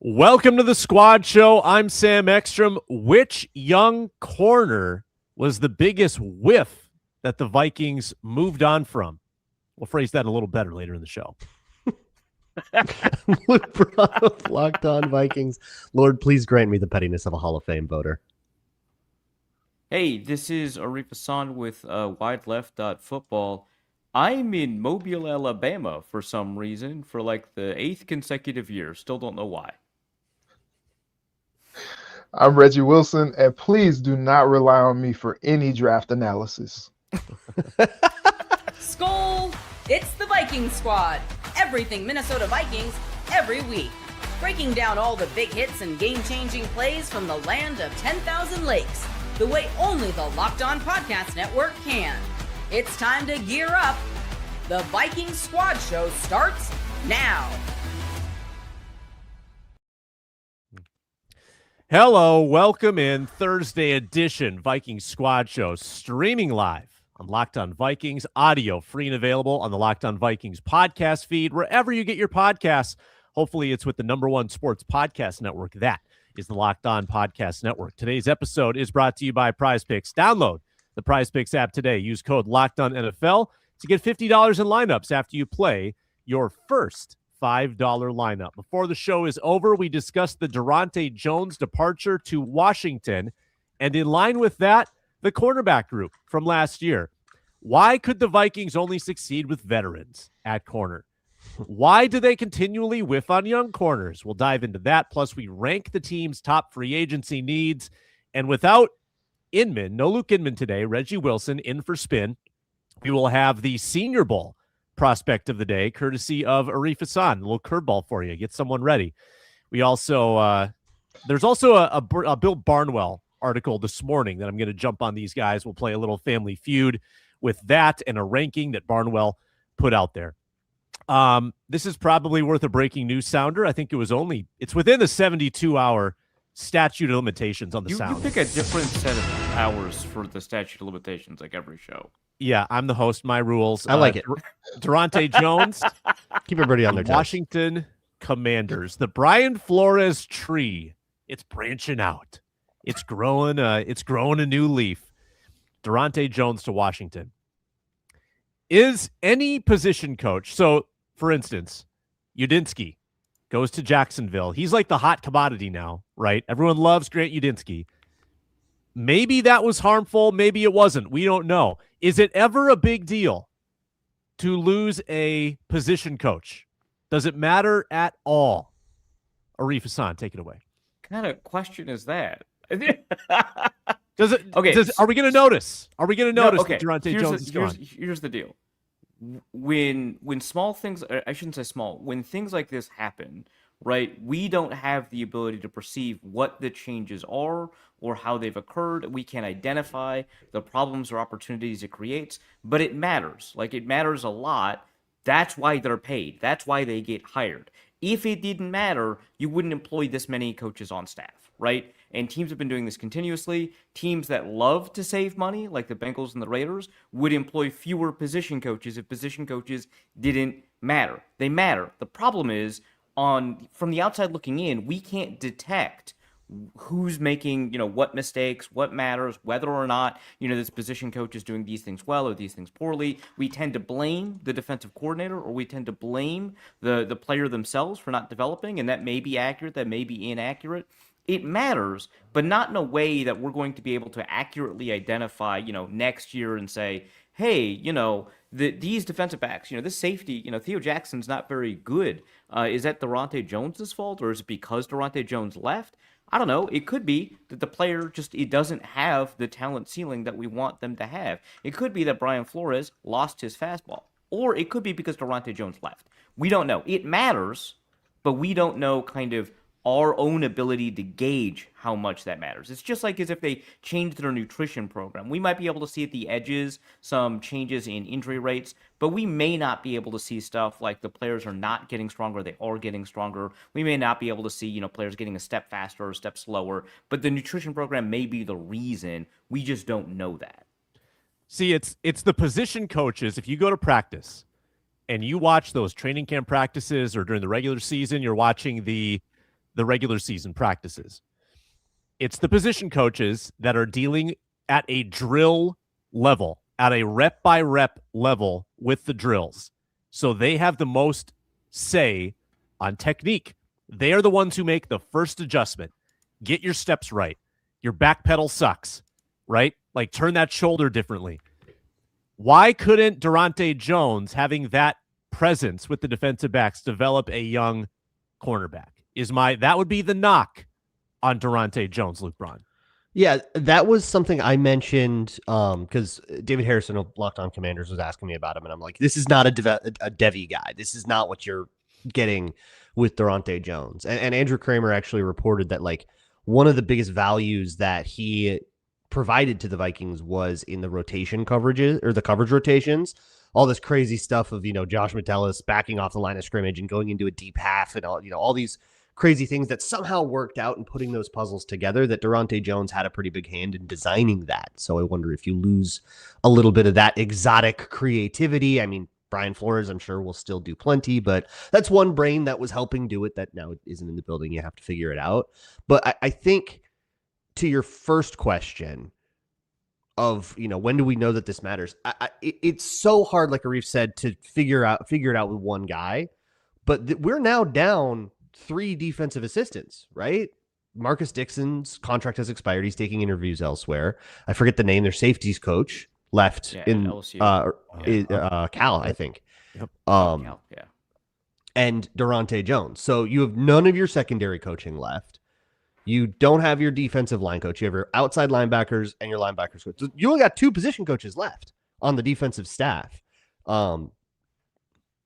Welcome to the Squad Show. I'm Sam Ekstrom. Which young corner was the biggest whiff that the Vikings moved on from? We'll phrase that a little better later in the show. Luke Brown, Locked On Vikings. Lord, please grant me the pettiness of a Hall of Fame voter. Hey, this is Arif Hassan with WideLeft.Football. I'm in Mobile, Alabama for some reason for like the 8th consecutive year. Still don't know why. I'm Reggie Wilson, and please do not rely on me for any draft analysis. Skol! It's the Viking Squad. Everything Minnesota Vikings, every week. Breaking down all the big hits and game-changing plays from the land of 10,000 lakes. The way only the Locked On Podcast Network can. It's time to gear up. The Viking Squad Show starts now. Hello, welcome in Thursday edition Viking Squad Show, streaming live on Locked On Vikings, audio free and available on the Locked On Vikings podcast feed, wherever you get your podcasts. Hopefully it's with the #1 sports podcast network. That is the Locked On Podcast Network. Today's episode is brought to you by Prize Picks. Download the Prize Picks app today. Use code LOCKEDONNFL to get $50 in lineups after you play your first $5 lineup. Before the show is over, we discussed the Daronte Jones departure to Washington, and in line with that, the cornerback group from last year. Why could the Vikings only succeed with veterans at corner? Why do they continually whiff on young corners? We'll dive into that. Plus, we rank the team's top free agency needs. And without Inman, no Luke Inman today, Reggie Wilson in for spin. We will have the Senior Bowl prospect of the day, courtesy of Arif Hassan. A little curveball for you. Get someone ready. We also, there's also a Bill Barnwell article this morning that I'm going to jump on these guys. We'll play a little Family Feud with that and a ranking that Barnwell put out there. This is probably worth a breaking news sounder. I think it's within the 72-hour statute of limitations on the sound. You pick a different set of hours for the statute of limitations like every show. Yeah, I'm the host. My rules. I like it. Daronte Jones. Keep everybody on their toes. Washington Commanders. The Brian Flores tree. It's branching out. It's growing a new leaf. Daronte Jones to Washington. Is any position coach, so for instance, Udinski goes to Jacksonville. He's like the hot commodity now, right? Everyone loves Grant Udinski. Maybe that was harmful. Maybe it wasn't. We don't know. Is it ever a big deal to lose a position coach? Does it matter at all? Arif Hassan, take it away. What kind of question is that? Does it? Okay. Are we going to notice? Are we going to notice that Daronte Jones is gone? Here's the deal. When small things, I shouldn't say small, when things like this happen, right, we don't have the ability to perceive what the changes are or how they've occurred. We can't identify the problems or opportunities it creates, but it matters. Like, it matters a lot. That's why they're paid. That's why they get hired. If it didn't matter, you wouldn't employ this many coaches on staff, right? And teams have been doing this continuously. Teams that love to save money, like the Bengals and the Raiders, would employ fewer position coaches if position coaches didn't matter. They matter. The problem is, from the outside looking in, we can't detect who's making, what mistakes, what matters, whether or not, this position coach is doing these things well or these things poorly. We tend to blame the defensive coordinator, or we tend to blame the player themselves for not developing, and that may be accurate, that may be inaccurate. It matters, but not in a way that we're going to be able to accurately identify, next year and say, hey, these defensive backs, this safety, Theo Jackson's not very good. Is that Daronte Jones' fault, or is it because Daronte Jones left? I don't know. It could be that the player it doesn't have the talent ceiling that we want them to have. It could be that Brian Flores lost his fastball, or it could be because Daronte Jones left. We don't know. It matters, but we don't know kind of our own ability to gauge how much that matters. It's just like as if they changed their nutrition program. We might be able to see at the edges some changes in injury rates, but we may not be able to see stuff like the players are not getting stronger, they are getting stronger. We may not be able to see, players getting a step faster or a step slower, but the nutrition program may be the reason. We just don't know that. See, it's the position coaches. If you go to practice and you watch those training camp practices, or during the regular season, you're watching the the regular season practices. It's the position coaches that are dealing at a drill level, at a rep by rep level with the drills. So they have the most say on technique. They are the ones who make the first adjustment. Get your steps right. Your back pedal sucks, right? Like turn that shoulder differently. Why couldn't Daronte Jones, having that presence with the defensive backs, develop a young cornerback? That would be the knock on Daronte Jones, Luke Braun. Yeah, that was something I mentioned because David Harrison of Locked On Commanders was asking me about him, and I'm like, this is not a Devy guy. This is not what you're getting with Daronte Jones. And Andrew Kramer actually reported that like one of the biggest values that he provided to the Vikings was in the rotation coverages or the coverage rotations. All this crazy stuff of, Josh Metellus backing off the line of scrimmage and going into a deep half and all these crazy things that somehow worked out and putting those puzzles together, that Daronte Jones had a pretty big hand in designing that. So I wonder if you lose a little bit of that exotic creativity. I mean, Brian Flores, I'm sure, will still do plenty, but that's one brain that was helping do it that now isn't in the building. You have to figure it out. But I think to your first question of, when do we know that this matters? It's so hard, like Arif said, to figure it out with one guy. But we're now down 3 defensive assistants, right? Marcus Dixon's contract has expired. He's taking interviews elsewhere. I forget the name. Their safeties coach left in LSU. Cal, I think. Yep. Cal, yeah. And Daronte Jones. So you have none of your secondary coaching left. You don't have your defensive line coach. You have your outside linebackers and your linebackers coach. So you only got 2 position coaches left on the defensive staff.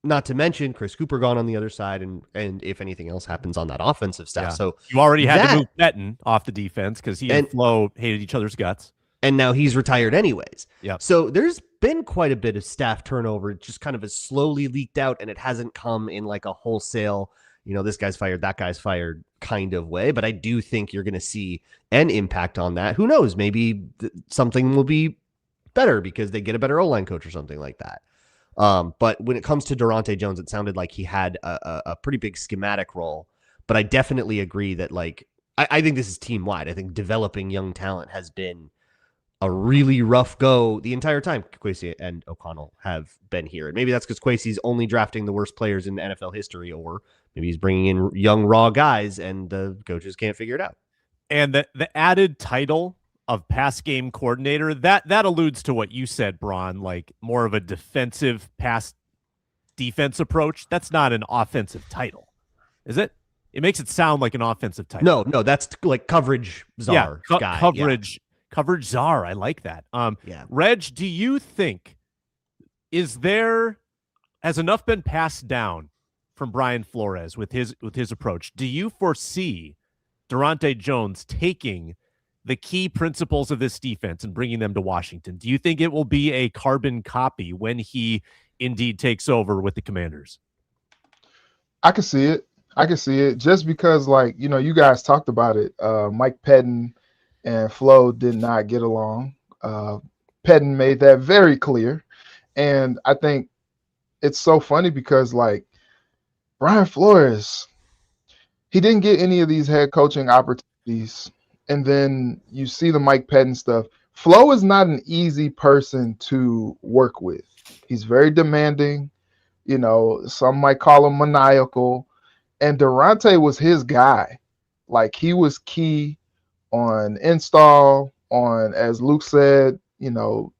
Not to mention Chris Cooper gone on the other side, and if anything else happens on that offensive staff. Yeah. So you already had to move Benton off the defense because he and Flo hated each other's guts. And now he's retired anyways. Yep. So there's been quite a bit of staff turnover. It just kind of has slowly leaked out, and it hasn't come in like a wholesale, this guy's fired, that guy's fired kind of way. But I do think you're going to see an impact on that. Who knows? Maybe something will be better because they get a better O-line coach or something like that. But when it comes to Daronte Jones, it sounded like he had a pretty big schematic role. But I definitely agree that, like, I think this is team-wide. I think developing young talent has been a really rough go the entire time Kwesi and O'Connell have been here. And maybe that's because Kwesi's only drafting the worst players in NFL history, or maybe he's bringing in young, raw guys, and the coaches can't figure it out. And the added title of pass game coordinator, that alludes to what you said, Braun, like more of a defensive pass defense approach. That's not an offensive title, is it? It makes it sound like an offensive title. No, that's like coverage czar guy. Coverage czar. I like that. Yeah. Reg, do you think has enough been passed down from Brian Flores with his approach? Do you foresee Daronte Jones taking the key principles of this defense and bringing them to Washington? Do you think it will be a carbon copy when he indeed takes over with the Commanders? I can see it just because, like, you guys talked about it. Mike Pettin and Flo did not get along. Pettin made that very clear. And I think it's so funny because, like, Brian Flores, he didn't get any of these head coaching opportunities. And then you see the Mike Pettin stuff. Flo is not an easy person to work with. He's very demanding. Some might call him maniacal. And Daronte was his guy. Like, he was key on install, on, as Luke said,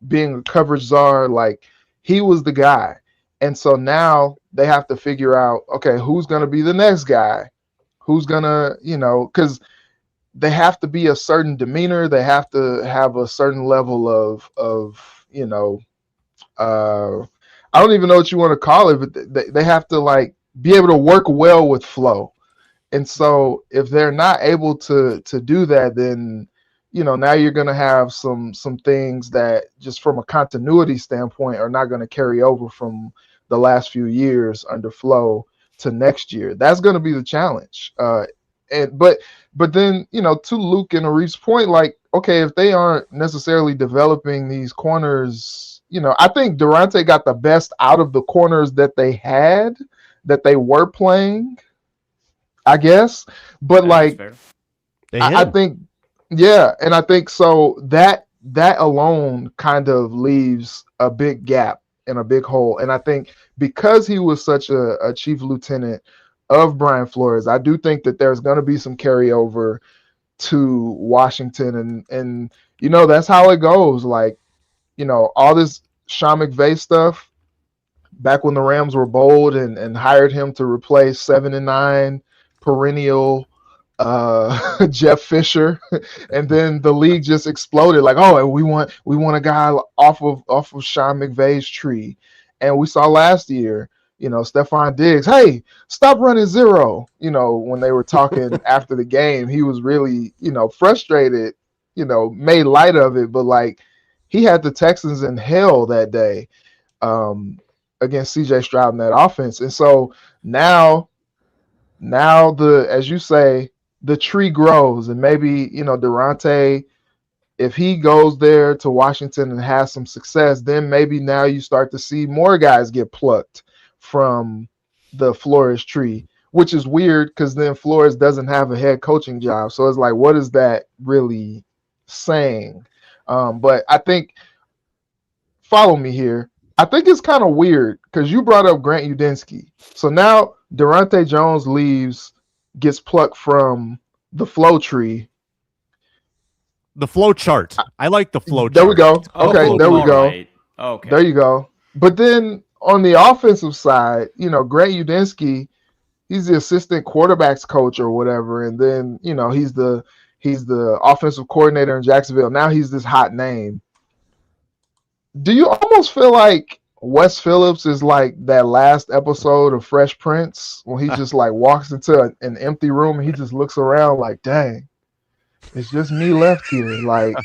being a coverage czar. Like, he was the guy. And so now they have to figure out, okay, who's going to be the next guy? Who's going to, because they have to be a certain demeanor. They have to have a certain level of I don't even know what you want to call it, but they have to, like, be able to work well with Flo. And so if they're not able to do that, then, now you're going to have some things that just from a continuity standpoint are not going to carry over from the last few years under Flo to next year. That's going to be the challenge. But then, to Luke and Arif's point, like, okay, if they aren't necessarily developing these corners, I think Daronte got the best out of the corners that they had, that they were playing. I guess. But That's like, fair. They hit I him. think, yeah, and I think so that alone kind of leaves a big gap and a big hole. And I think because he was such a chief lieutenant of Brian Flores, I do think that there's going to be some carryover to Washington, and that's how it goes. Like, all this Sean McVay stuff back when the Rams were bold and hired him to replace 7-9 perennial Jeff Fisher, and then the league just exploded. Like, oh, we want a guy off of Sean McVay's tree, and we saw last year, Stephon Diggs. Hey, stop running zero. When they were talking after the game, he was really frustrated. Made light of it, but like he had the Texans in hell that day against CJ Stroud in that offense, and so now as you say, the tree grows, and maybe Daronte, if he goes there to Washington and has some success, then maybe now you start to see more guys get plucked from the Flores tree, which is weird because then Flores doesn't have a head coaching job. So it's like, what is that really saying? But I think, follow me here, I think it's kind of weird because you brought up Grant Udinski. So now Daronte Jones leaves, gets plucked from the flow tree. The flow chart. I like the flow chart. There we go. Oh, Okay, there we all go. right. Okay. There you go. But then on the offensive side, Grant Udinski, he's the assistant quarterbacks coach or whatever, and then he's the offensive coordinator in Jacksonville. Now he's this hot name. Do you almost feel like Wes Phillips is like that last episode of Fresh Prince when he just like walks into an empty room and he just looks around like, dang, it's just me left here. Like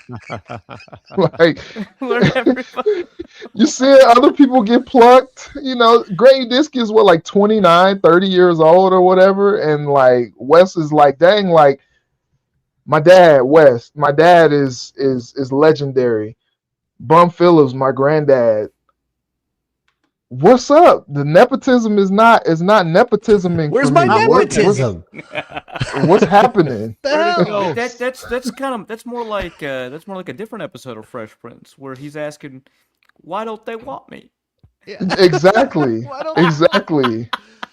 you see other people get plucked. Grant Udinski is what, like 29, 30 years old or whatever, and like Wes is like, dang, like my dad is legendary. Bum Phillips, my granddad. What's up? The nepotism is not nepotism. Where's my nepotism? What's happening? That's more like a different episode of Fresh Prince where he's asking, why don't they want me? Yeah. Exactly.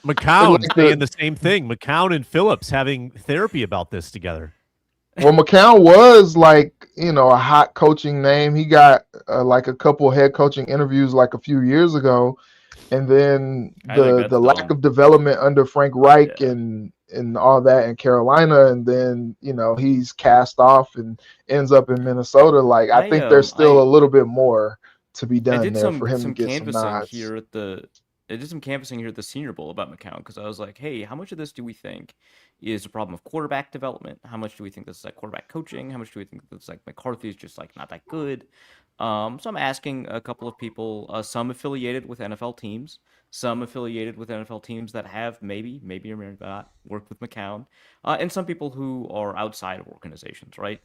McCown Like saying the same thing. McCown and Phillips having therapy about this together. Well, McCown was like, a hot coaching name. He got like a couple head coaching interviews like a few years ago, and then the lack of development under Frank Reich and all that in Carolina, and then he's cast off and ends up in Minnesota. Like I think there's still a little bit more to be done there for him to get some nods. I did some canvassing here at the Senior Bowl about McCown because I was like, hey, how much of this do we think is a problem of quarterback development? How much do we think this is like quarterback coaching? How much do we think this like McCarthy's just like not that good? So I'm asking a couple of people, some affiliated with NFL teams, some affiliated with NFL teams that have maybe or maybe not worked with McCown, and some people who are outside of organizations, right?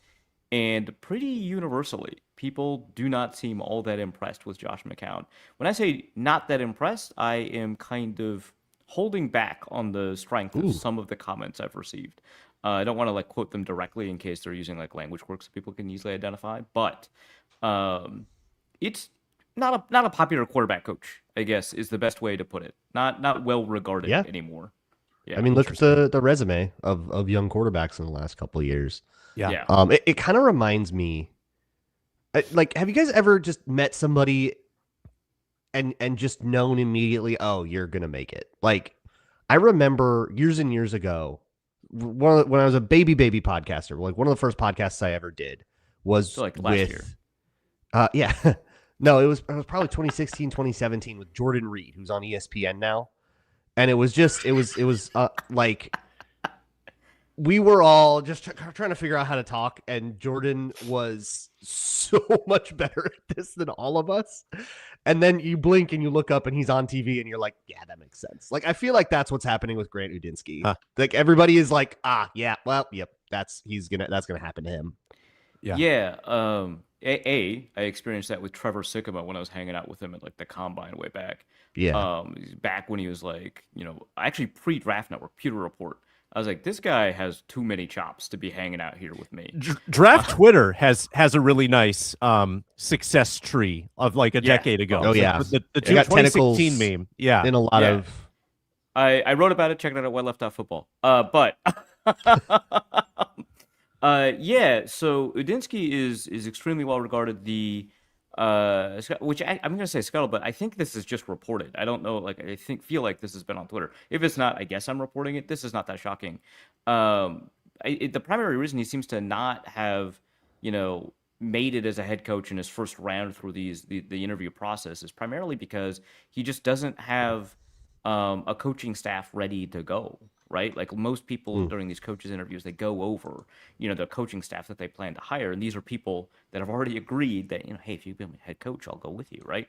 And pretty universally, people do not seem all that impressed with Josh McCown. When I say not that impressed, I am kind of holding back on the strength of some of the comments I've received. I don't want to like quote them directly in case they're using like language quirks that people can easily identify, but it's not a popular quarterback coach, I guess, is the best way to put it. Not well regarded anymore. Yeah, I mean, look at the resume of young quarterbacks in the last couple of years. Yeah. It kind of reminds me, like, have you guys ever just met somebody and just known immediately, oh, you're gonna make it? Like, I remember years and years ago, when I was a baby podcaster, like one of the first podcasts I ever did was like last year. Yeah, no, it was probably 2016, 2017 with Jordan Reed, who's on ESPN now, and it was like. We were all just trying to figure out how to talk, and Jordan was so much better at this than all of us. And then you blink and you look up and he's on TV and you're like, yeah, that makes sense. Like, I feel like that's what's happening with Grant Udinski. Like everybody is like, yeah, well, yep, that's gonna happen to him. Yeah. I experienced that with Trevor Sikkema when I was hanging out with him at like the Combine way back. Yeah. Back when he was like, actually pre-Draft Network, Pewter Report. I was like, this guy has too many chops to be hanging out here with me. Draft Twitter has a really nice success tree of like a Yeah. decade ago. Oh, yeah. the It got 2016 tentacles meme. Yeah, in a lot Yeah. of. I wrote about it. Check it out at White Left Out Football. But yeah. So Udinsky is extremely well regarded. Which I'm going to say scuttle, but I think this is just reported. I don't know. Like feel like this has been on Twitter. If it's not, I guess I'm reporting it. This is not that shocking. The primary reason he seems to not have, made it as a head coach in his first round through the interview process is primarily because he just doesn't have a coaching staff ready to go, right? Like most people during these coaches interviews, they go over, the coaching staff that they plan to hire. And these are people that have already agreed that, hey, if you become a head coach, I'll go with you, right?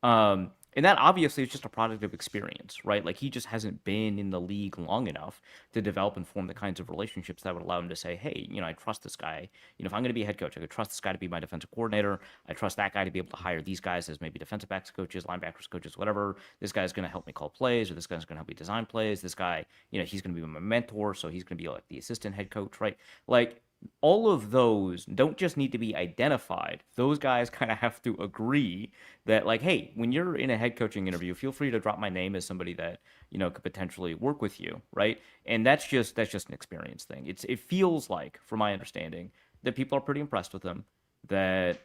And that obviously is just a product of experience, right? Like he just hasn't been in the league long enough to develop and form the kinds of relationships that would allow him to say, hey, I trust this guy. If I'm going to be a head coach, I could trust this guy to be my defensive coordinator. I trust that guy to be able to hire these guys as maybe defensive backs coaches, linebackers coaches, whatever. This guy's going to help me call plays, or this guy's going to help me design plays. This guy, he's going to be my mentor, so he's going to be like the assistant head coach, right? Like all of those don't just need to be identified. Those guys kind of have to agree that, like, hey, when you're in a head coaching interview, feel free to drop my name as somebody that could potentially work with you, right? And that's just an experience thing. It feels like, from my understanding, that people are pretty impressed with him. That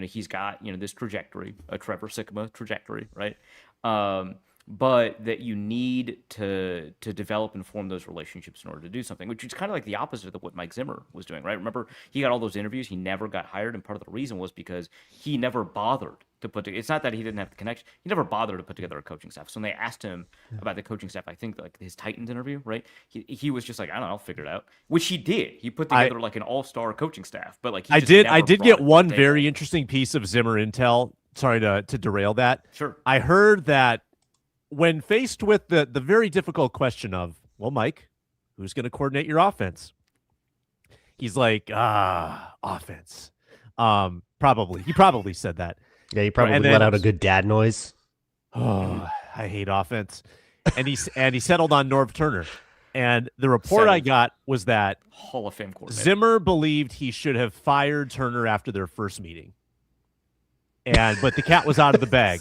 he's got this trajectory, a Trevor Sikkema trajectory, right? But that you need to develop and form those relationships in order to do something, which is kind of like the opposite of what Mike Zimmer was doing, right? Remember, he got all those interviews, he never got hired, and part of the reason was because he never bothered to put together. It's not that he didn't have the connection; he never bothered to put together a coaching staff. So when they asked him about the coaching staff, I think like his Titans interview, right? He was just like, I don't know, I'll figure it out, which he did. He put together like an all-star coaching staff, but like I did get one very interesting piece of Zimmer intel. Sorry to derail that. Sure. I heard that when faced with the very difficult question of, well, Mike, who's going to coordinate your offense? He's like, offense. He probably said that. Yeah, he probably let out a good dad noise. Oh, I hate offense. And he settled on Norv Turner. And the report I got was that Hall of Fame coordinator Zimmer believed he should have fired Turner after their first meeting. But the cat was out of the bag.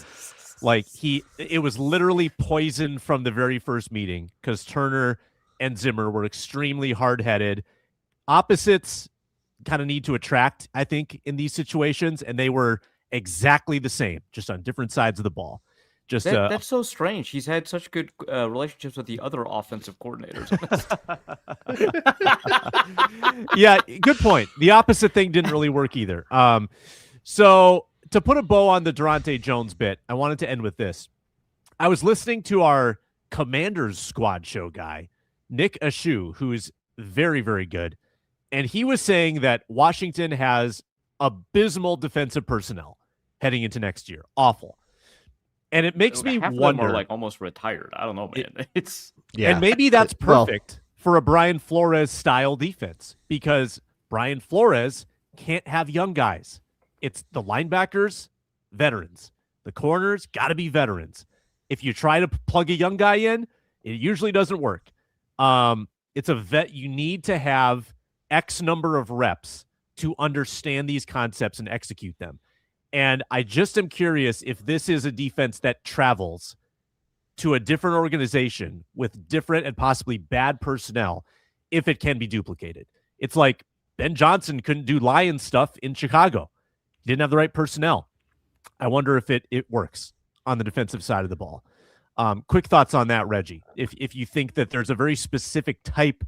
Like it was literally poisoned from the very first meeting because Turner and Zimmer were extremely hard-headed. Opposites kind of need to attract, I think, in these situations, and they were exactly the same, just on different sides of the ball. That's so strange. He's had such good relationships with the other offensive coordinators. Yeah, good point. The opposite thing didn't really work either. So to put a bow on the Daronte Jones bit, I wanted to end with this. I was listening to our Commanders squad show guy, Nick Ashu, who's very, very good. And he was saying that Washington has abysmal defensive personnel heading into next year. Awful. And it makes me Half wonder. Of them are like almost retired. I don't know, man. And maybe that's perfect for a Brian Flores style defense because Brian Flores can't have young guys. It's the linebackers, veterans. The corners got to be veterans. If you try to plug a young guy in, it usually doesn't work. It's a vet. You need to have X number of reps to understand these concepts and execute them. And I just am curious if this is a defense that travels to a different organization with different and possibly bad personnel, if it can be duplicated. It's like Ben Johnson couldn't do Lion stuff in Chicago. He didn't have the right personnel. I wonder if it works on the defensive side of the ball. Quick thoughts on that, Reggie. If you think that there's a very specific type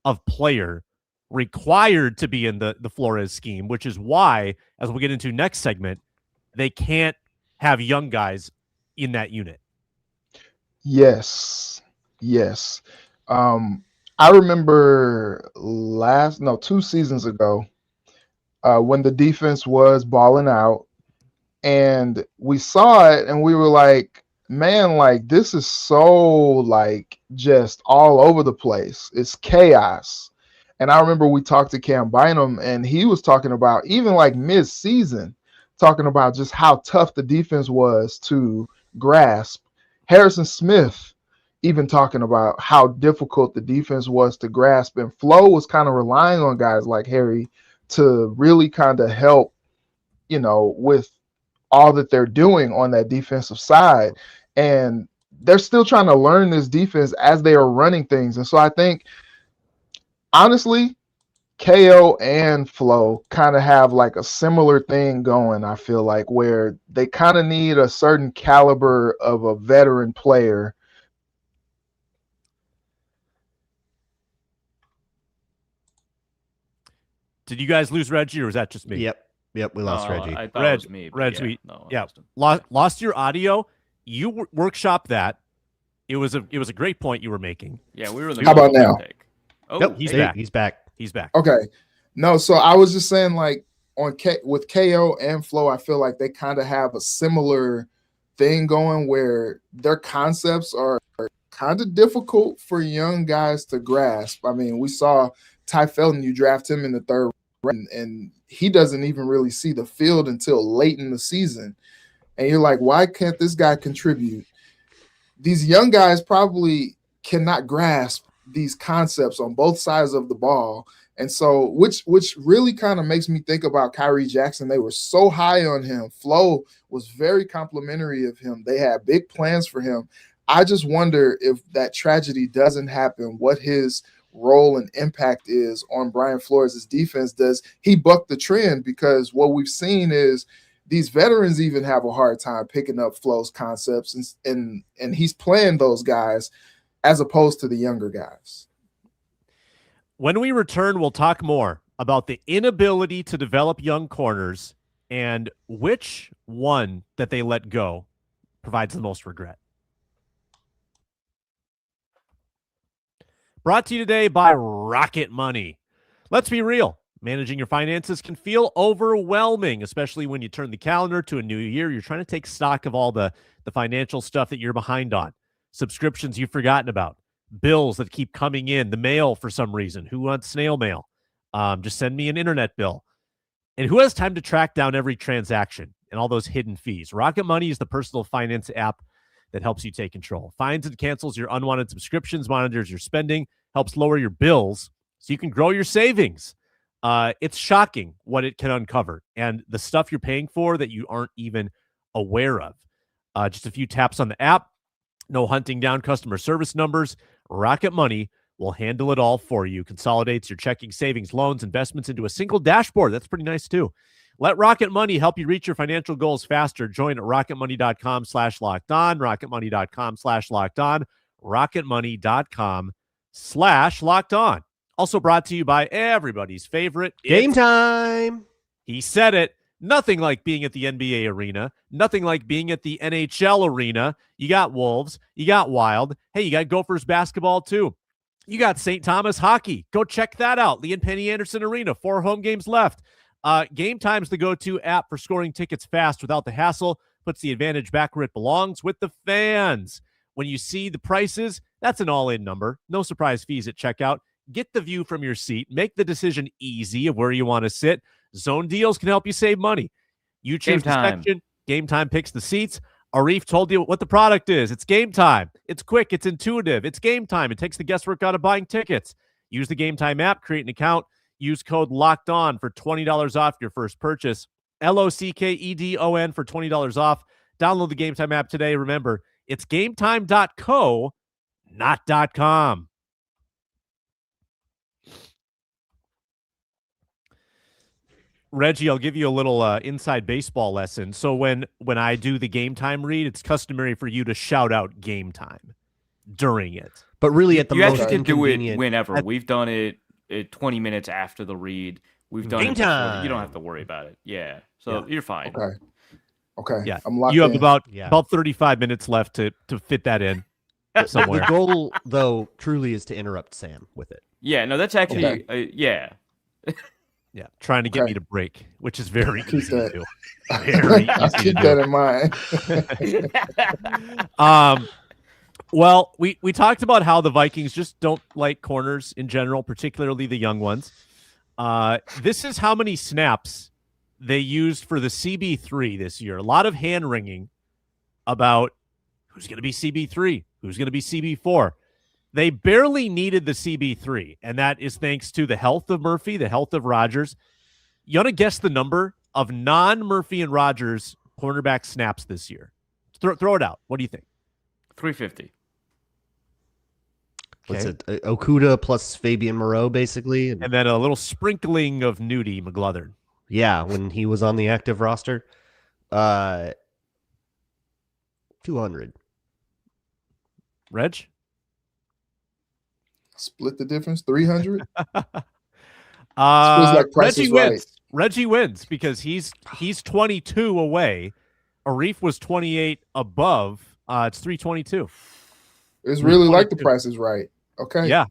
of player required to be in the Flores scheme, which is why, as we'll get into next segment, they can't have young guys in that unit. Yes. I remember 2 seasons ago when the defense was balling out and we saw it and we were like, man, like this is so like just all over the place. It's chaos. And I remember we talked to Cam Bynum and he was talking about even like mid-season, talking about just how tough the defense was to grasp. Harrison Smith, even talking about how difficult the defense was to grasp. And Flo was kind of relying on guys like Harry to really kind of help, with all that they're doing on that defensive side. And they're still trying to learn this defense as they are running things. And so I think, honestly, KO and Flo kind of have like a similar thing going, I feel like, where they kind of need a certain caliber of a veteran player. Did you guys lose Reggie, or was that just me? Yep, we lost Reggie. I thought it was me. But Lost your audio. You workshop that. It was a great point you were making. Yeah, we were in the How about middle of now? the take. Oh, Nope, he's back. He's back. He's back. Okay. No, so I was just saying, like, with KO and Flo, I feel like they kind of have a similar thing going where their concepts are kind of difficult for young guys to grasp. I mean, we saw Ty Felton, you draft him in the third round, and he doesn't even really see the field until late in the season. And you're like, why can't this guy contribute? These young guys probably cannot grasp these concepts on both sides of the ball. And so, which really kind of makes me think about Kyrie Jackson. They were so high on him. Flo was very complimentary of him. They had big plans for him. I just wonder if that tragedy doesn't happen, what his role and impact is on Brian Flores' defense. Does he buck the trend? Because what we've seen is these veterans even have a hard time picking up Flo's concepts, and he's playing those guys as opposed to the younger guys. When we return, we'll talk more about the inability to develop young corners and which one that they let go provides the most regret. Brought to you today by Rocket Money. Let's be real. Managing your finances can feel overwhelming, especially when you turn the calendar to a new year. You're trying to take stock of all the financial stuff that you're behind on, subscriptions you've forgotten about, bills that keep coming in, the mail for some reason. Who wants snail mail? Just send me an internet bill. And who has time to track down every transaction and all those hidden fees? Rocket Money is the personal finance app that helps you take control. Finds and cancels your unwanted subscriptions, monitors your spending, helps lower your bills so you can grow your savings. It's shocking what it can uncover and the stuff you're paying for that you aren't even aware of. Just a few taps on the app, no hunting down customer service numbers. Rocket Money will handle it all for you. Consolidates your checking, savings, loans, investments into a single dashboard. That's pretty nice too. Let Rocket Money help you reach your financial goals faster. Join at rocketmoney.com/lockedon, rocketmoney.com/lockedon, rocketmoney.com/lockedon. Also brought to you by everybody's favorite Game Time. He said it. Nothing like being at the NBA arena. Nothing like being at the NHL arena. You got Wolves. You got Wild. Hey, you got Gophers basketball too. You got St. Thomas hockey. Go check that out. Lee and Penny Anderson Arena. 4 home games left. Game Time's the go-to app for scoring tickets fast without the hassle. Puts the advantage back where it belongs, with the fans. When you see the prices, that's an all-in number. No surprise fees at checkout. Get the view from your seat. Make the decision easy of where you want to sit. Zone deals can help you save money. You choose the section. Game Time picks the seats. Arif told you what the product is. It's Game Time. It's quick. It's intuitive. It's Game Time. It takes the guesswork out of buying tickets. Use the Game Time app. Create an account. Use code LOCKEDON for $20 off your first purchase. LOCKEDON for $20 off. Download the Game Time app today. Remember, it's gametime.co, not .com. Reggie, I'll give you a little inside baseball lesson. So when I do the Game Time read, it's customary for you to shout out Game Time during it. But really, at the you most actually can do it inconvenient. whenever. We've done it 20 minutes after the read. We've done Game it before. time. You don't have to worry about it. Yeah. So you're fine. Okay. Yeah. I'm locked You have in. about 35 minutes left to fit that in somewhere. The goal, though, truly is to interrupt Sam with it. Yeah. No, that's actually yeah. Yeah, trying to get me to break, which is very Keep easy that. to do. Very I'll easy to keep do. that in mind. Well, we talked about how the Vikings just don't like corners in general, particularly the young ones. This is how many snaps they used for the CB3 this year. A lot of hand-wringing about who's going to be CB3? Who's going to be CB4? They barely needed the CB3, and that is thanks to the health of Murphy, the health of Rodgers. You want to guess the number of non-Murphy and Rodgers cornerback snaps this year? Throw it out. What do you think? 350. What's it? Okuda plus Fabian Moreau, basically. And then a little sprinkling of Nudie McGlothern. Yeah, when he was on the active roster. 200. Reg? Split the difference, 300. Reggie Price is wins. Right. Reggie wins because he's 22 away. Arif was 28 above. It's 322. It's really like the Price is Right. Okay. Yeah.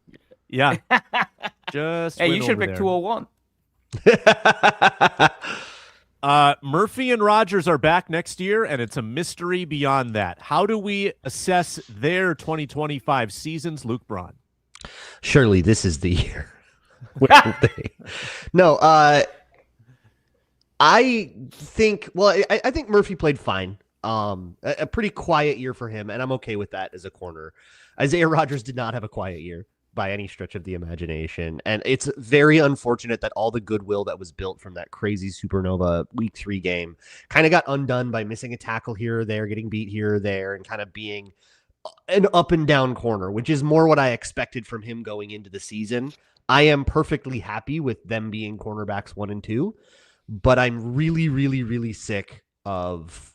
Just Hey, went you should over pick there. 201. Murphy and Rodgers are back next year, and it's a mystery beyond that. How do we assess their 2025 seasons, Luke Braun? Surely this is the year. No, I think. Well, I think Murphy played fine. A pretty quiet year for him, and I'm okay with that as a corner. Isaiah Rodgers did not have a quiet year by any stretch of the imagination, and it's very unfortunate that all the goodwill that was built from that crazy Supernova Week 3 game kind of got undone by missing a tackle here or there, getting beat here or there, and kind of being an up and down corner, which is more what I expected from him going into the season. I am perfectly happy with them being cornerbacks 1 and 2, but I'm really, really, really sick of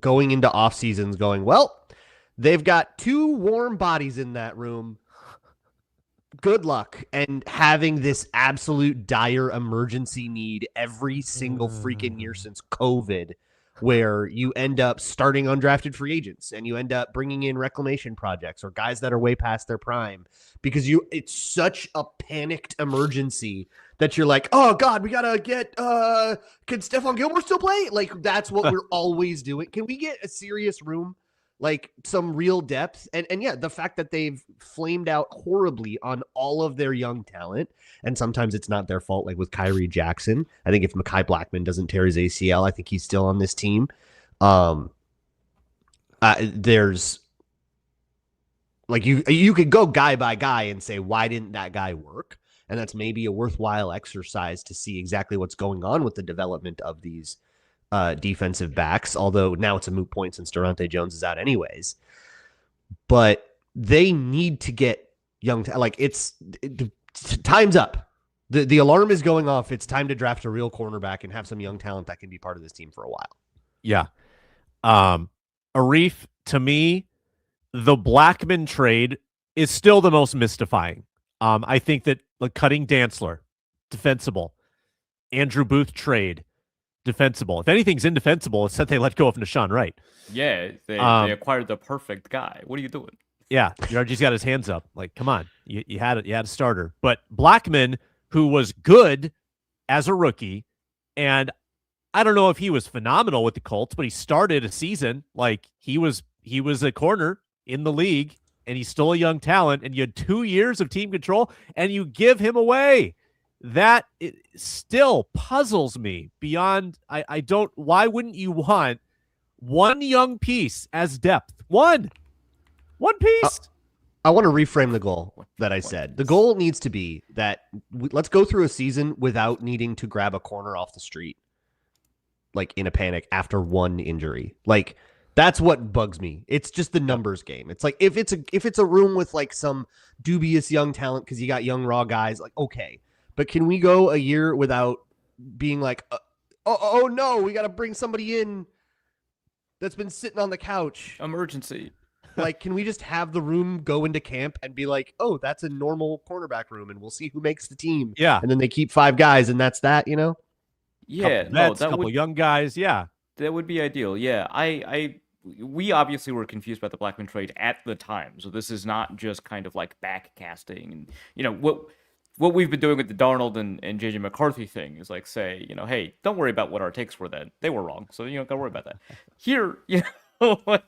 going into off seasons going, well, they've got 2 warm bodies in that room. Good luck. And having this absolute dire emergency need every single freaking year since COVID, where you end up starting undrafted free agents and you end up bringing in reclamation projects or guys that are way past their prime because it's such a panicked emergency that you're like, oh God, we got to get, can Stephon Gilmore still play? Like, that's what we're always doing. Can we get a serious room? Like some real depth. And yeah, the fact that they've flamed out horribly on all of their young talent. And sometimes it's not their fault, like with Kyrie Jackson. I think if Mekhi Blackman doesn't tear his ACL, I think he's still on this team. There's like you could go guy by guy and say, why didn't that guy work? And that's maybe a worthwhile exercise to see exactly what's going on with the development of these defensive backs, although now it's a moot point since Daronte Jones is out anyways. But they need to get young, time's up. The alarm is going off. It's time to draft a real cornerback and have some young talent that can be part of this team for a while. Yeah. Arif, to me, the Blackman trade is still the most mystifying. I think that cutting Dantzler, defensible. Andrew Booth trade, defensible. If anything's indefensible, it's that they let go of Nashawn Wright. Yeah, they acquired the perfect guy. What are you doing? Yeah, Yargy's got his hands up. Like, come on, you had a starter. But Blackman, who was good as a rookie, and I don't know if he was phenomenal with the Colts, but he started a season like he was a corner in the league, and he's still a young talent. And you had 2 years of team control, and you give him away. That it still puzzles me beyond. I don't. Why wouldn't you want one young piece as depth? One piece. I want to reframe the goal that I said. The goal needs to be that let's go through a season without needing to grab a corner off the street, like in a panic after one injury. Like that's what bugs me. It's just the numbers game. It's like if it's a room with like some dubious young talent because you got young raw guys, like okay. But can we go a year without being like, oh no, we got to bring somebody in that's been sitting on the couch. Emergency. Like, can we just have the room go into camp and be like, oh, that's a normal cornerback room, and we'll see who makes the team. Yeah. And then they keep 5 guys, and that's that, you know? Yeah, couple young guys. Yeah. That would be ideal. Yeah, we obviously were confused about the Blackman trade at the time, so this is not just kind of like backcasting. And what we've been doing with the Darnold and JJ McCarthy thing is like say, hey, don't worry about what our takes were then. They were wrong, so don't worry about that. Here,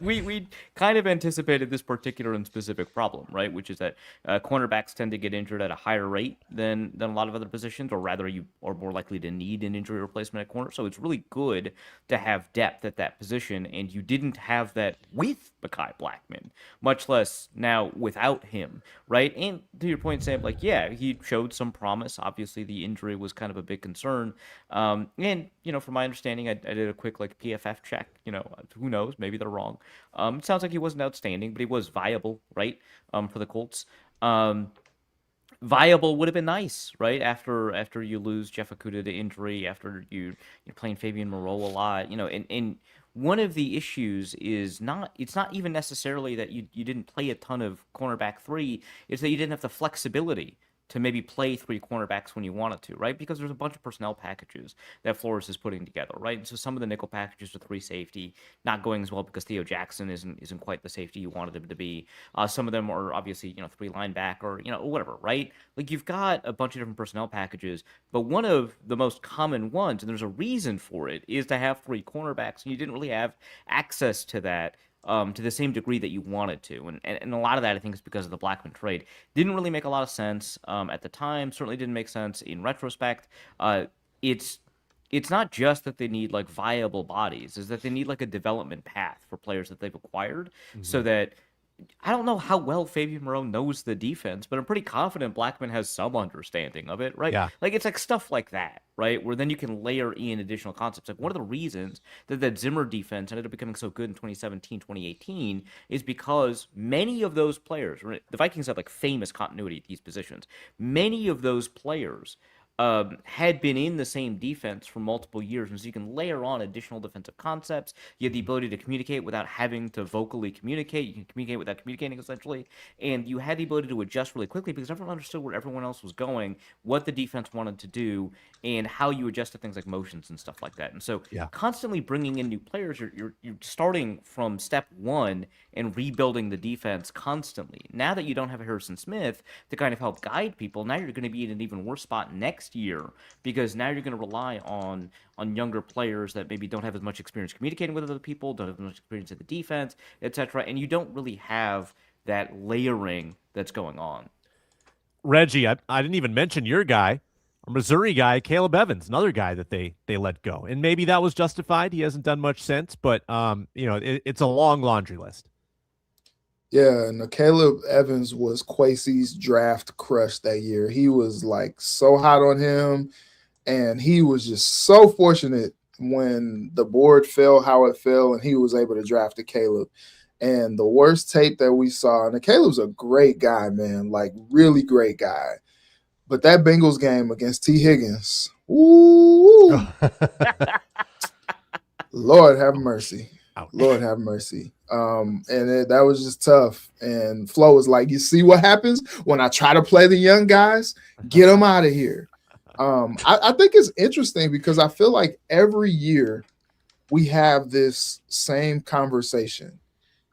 we kind of anticipated this particular and specific problem, right? Which is that cornerbacks tend to get injured at a higher rate than a lot of other positions, or rather, you are more likely to need an injury replacement at corner. So it's really good to have depth at that position, and you didn't have that with Mekhi Blackmon, much less now without him, right? And to your point, Sam, like, yeah, he showed some promise. Obviously, the injury was kind of a big concern. And, from my understanding, I did a quick, like, PFF check. Who knows? Maybe they're wrong. It sounds like he wasn't outstanding, but he was viable, right, for the Colts. Viable would have been nice, right? After you lose Jeff Okudah to injury, after you're playing Fabian Moreau a lot, and one of the issues is it's not even necessarily that you didn't play a ton of cornerback 3, it's that you didn't have the flexibility to maybe play 3 cornerbacks when you wanted to, right? Because there's a bunch of personnel packages that Flores is putting together, right? And so some of the nickel packages are 3 safety, not going as well because Theo Jackson isn't quite the safety you wanted him to be. Some of them are obviously 3 linebacker, whatever, right? Like, you've got a bunch of different personnel packages, but one of the most common ones, and there's a reason for it, is to have 3 cornerbacks, and you didn't really have access to that to the same degree that you wanted to. And a lot of that, I think, is because of the Blackmon trade. Didn't really make a lot of sense at the time. Certainly didn't make sense in retrospect. It's not just that they need, like, viable bodies. Is that they need, like, a development path for players that they've acquired, so that I don't know how well Fabian Moreau knows the defense, but I'm pretty confident Blackmon has some understanding of it, right? Yeah. Like, it's like stuff like that, right? Where then you can layer in additional concepts. Like, one of the reasons that Zimmer defense ended up becoming so good in 2017, 2018 is because many of those players, right, the Vikings have, like, famous continuity at these positions. Many of those players had been in the same defense for multiple years, and so you can layer on additional defensive concepts. You have the ability to communicate without having to vocally communicate. You can communicate without communicating, essentially, and you had the ability to adjust really quickly because everyone understood where everyone else was going, what the defense wanted to do, and how you adjusted things like motions and stuff like that. And so, constantly bringing in new players, you're starting from step 1 and rebuilding the defense constantly. Now that you don't have Harrison Smith to kind of help guide people, now you're going to be in an even worse spot next year, because now you're going to rely on younger players that maybe don't have as much experience communicating with other people, don't have as much experience in the defense, etc., and you don't really have that layering that's going on. Reggie, I didn't even mention your guy, a Missouri guy, Caleb Evans, another guy that they let go, and maybe that was justified. He hasn't done much since, but it's a long laundry list. Yeah, and Caleb Evans was Kwesi's draft crush that year. He was, like, so hot on him, and he was just so fortunate when the board fell how it fell, and he was able to draft a Caleb. And the worst tape that we saw, and Caleb's a great guy, man, like, really great guy. But that Bengals game against T. Higgins, ooh, Lord have mercy. Ouch. Lord have mercy. That was just tough. And Flo was like, you see what happens when I try to play the young guys? Get them out of here. I think it's interesting because I feel like every year we have this same conversation.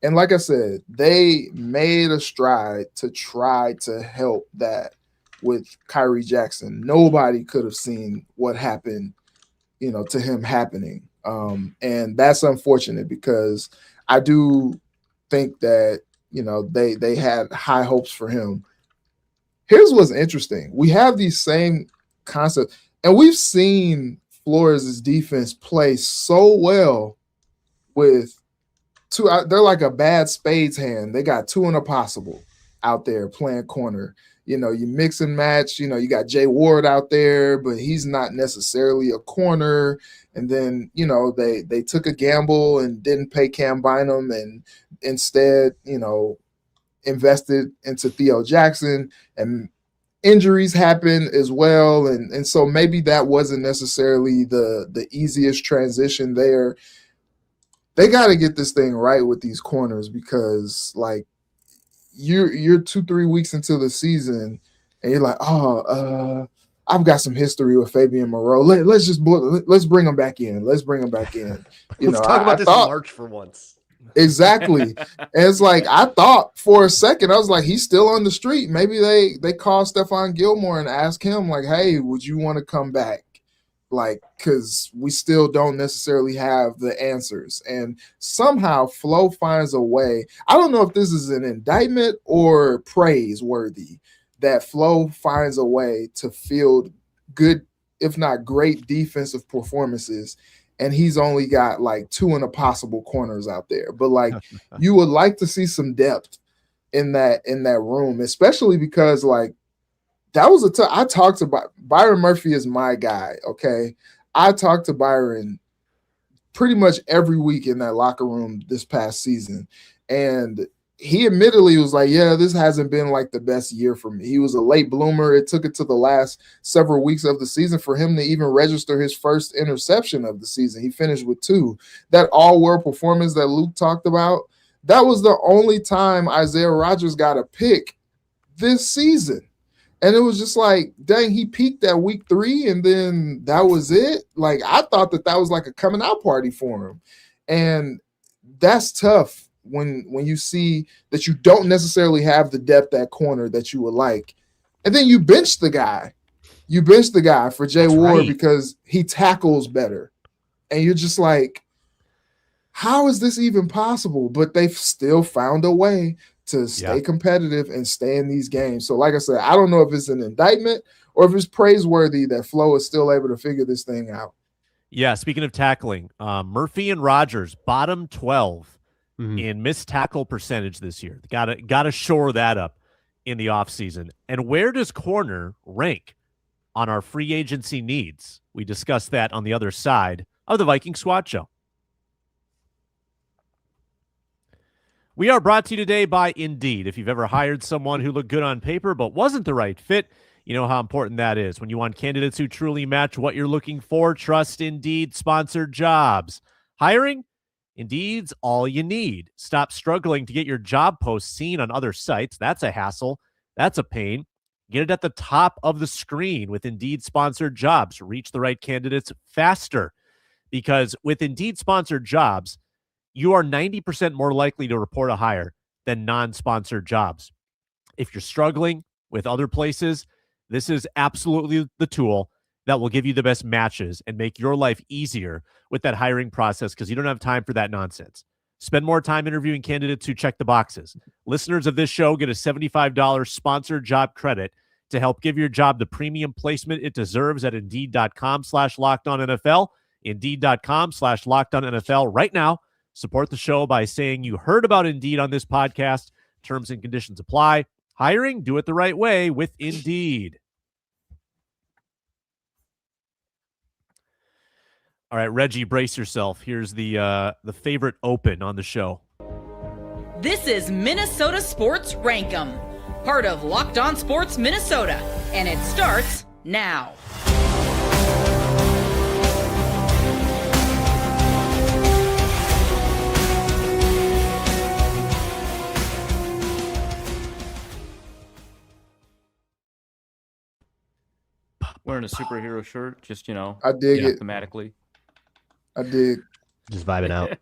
And like I said, they made a stride to try to help that with Kyrie Jackson. Nobody could have seen what happened, to him happening. And that's unfortunate because I do think that, they had high hopes for him. Here's what's interesting. We have these same concepts, and we've seen Flores' defense play so well with two. They're like a bad spades hand. They got 2 in a possible out there playing corner. You mix and match. You got Jay Ward out there, but he's not necessarily a corner. And then, they took a gamble and didn't pay Cam Bynum and instead, invested into Theo Jackson, and injuries happen as well. And so maybe that wasn't necessarily the easiest transition there. They got to get this thing right with these corners because, like, you're 2-3 weeks into the season and you're like, I've got some history with Fabian Moreau. Let's bring him back in. Let's bring him back in. Let's talk about this in March for once. Exactly. And it's like, I thought for a second, I was like, he's still on the street. Maybe they call Stephon Gilmore and ask him, like, hey, would you want to come back? like, because we still don't necessarily have the answers. And somehow Flo finds a way. I don't know if this is an indictment or praiseworthy that Flo finds a way to field good, if not great, defensive performances. And he's only got like 2 impossible corners out there. But like, you would like to see some depth in that room, especially because like that was I talked about Byron Murphy is my guy. Okay. I talked to Byron pretty much every week in that locker room this past season. And he admittedly was like, yeah, this hasn't been like the best year for me. He was a late bloomer. It took it to the last several weeks of the season for him to even register his first interception of the season. He finished with 2. That all-world performance that Luke talked about, that was the only time Isaiah Rodgers got a pick this season. And it was just like, dang, he peaked at week 3, and then that was it. Like, I thought that was like a coming out party for him. And that's tough when you see that you don't necessarily have the depth at corner that you would like. And then you bench the guy. You bench the guy for Jay Ward because he tackles better. And you're just like, how is this even possible? But they've still found a way to stay competitive and stay in these games. So like I said, I don't know if it's an indictment or if it's praiseworthy that Flo is still able to figure this thing out. Yeah, speaking of tackling, Murphy and Rodgers, bottom 12 in missed tackle percentage this year. Gotta shore that up in the offseason. And where does corner rank on our free agency needs? We discussed that on the other side of the Viking Squad Show. We are brought to you today by Indeed. If you've ever hired someone who looked good on paper but wasn't the right fit, you know how important that is. When you want candidates who truly match what you're looking for, trust Indeed sponsored jobs. Hiring? Indeed's all you need. Stop struggling to get your job post seen on other sites. That's a hassle. That's a pain. Get it at the top of the screen with Indeed sponsored jobs. Reach the right candidates faster, because with Indeed sponsored jobs, you are 90% more likely to report a hire than non-sponsored jobs. If you're struggling with other places, this is absolutely the tool that will give you the best matches and make your life easier with that hiring process, because you don't have time for that nonsense. Spend more time interviewing candidates who check the boxes. Listeners of this show get a $75 sponsored job credit to help give your job the premium placement it deserves at Indeed.com/LockedOnNFL. Indeed.com/LockedOnNFL right now. Support the show by saying you heard about Indeed on this podcast. Terms and conditions apply. Hiring, do it the right way with Indeed. All right, Reggie, brace yourself. Here's the favorite open on the show. This is Minnesota Sports Rankum, part of Locked On Sports Minnesota, and it starts now. Wearing a superhero shirt, just, I dig it. thematically. I dig. Just vibing out.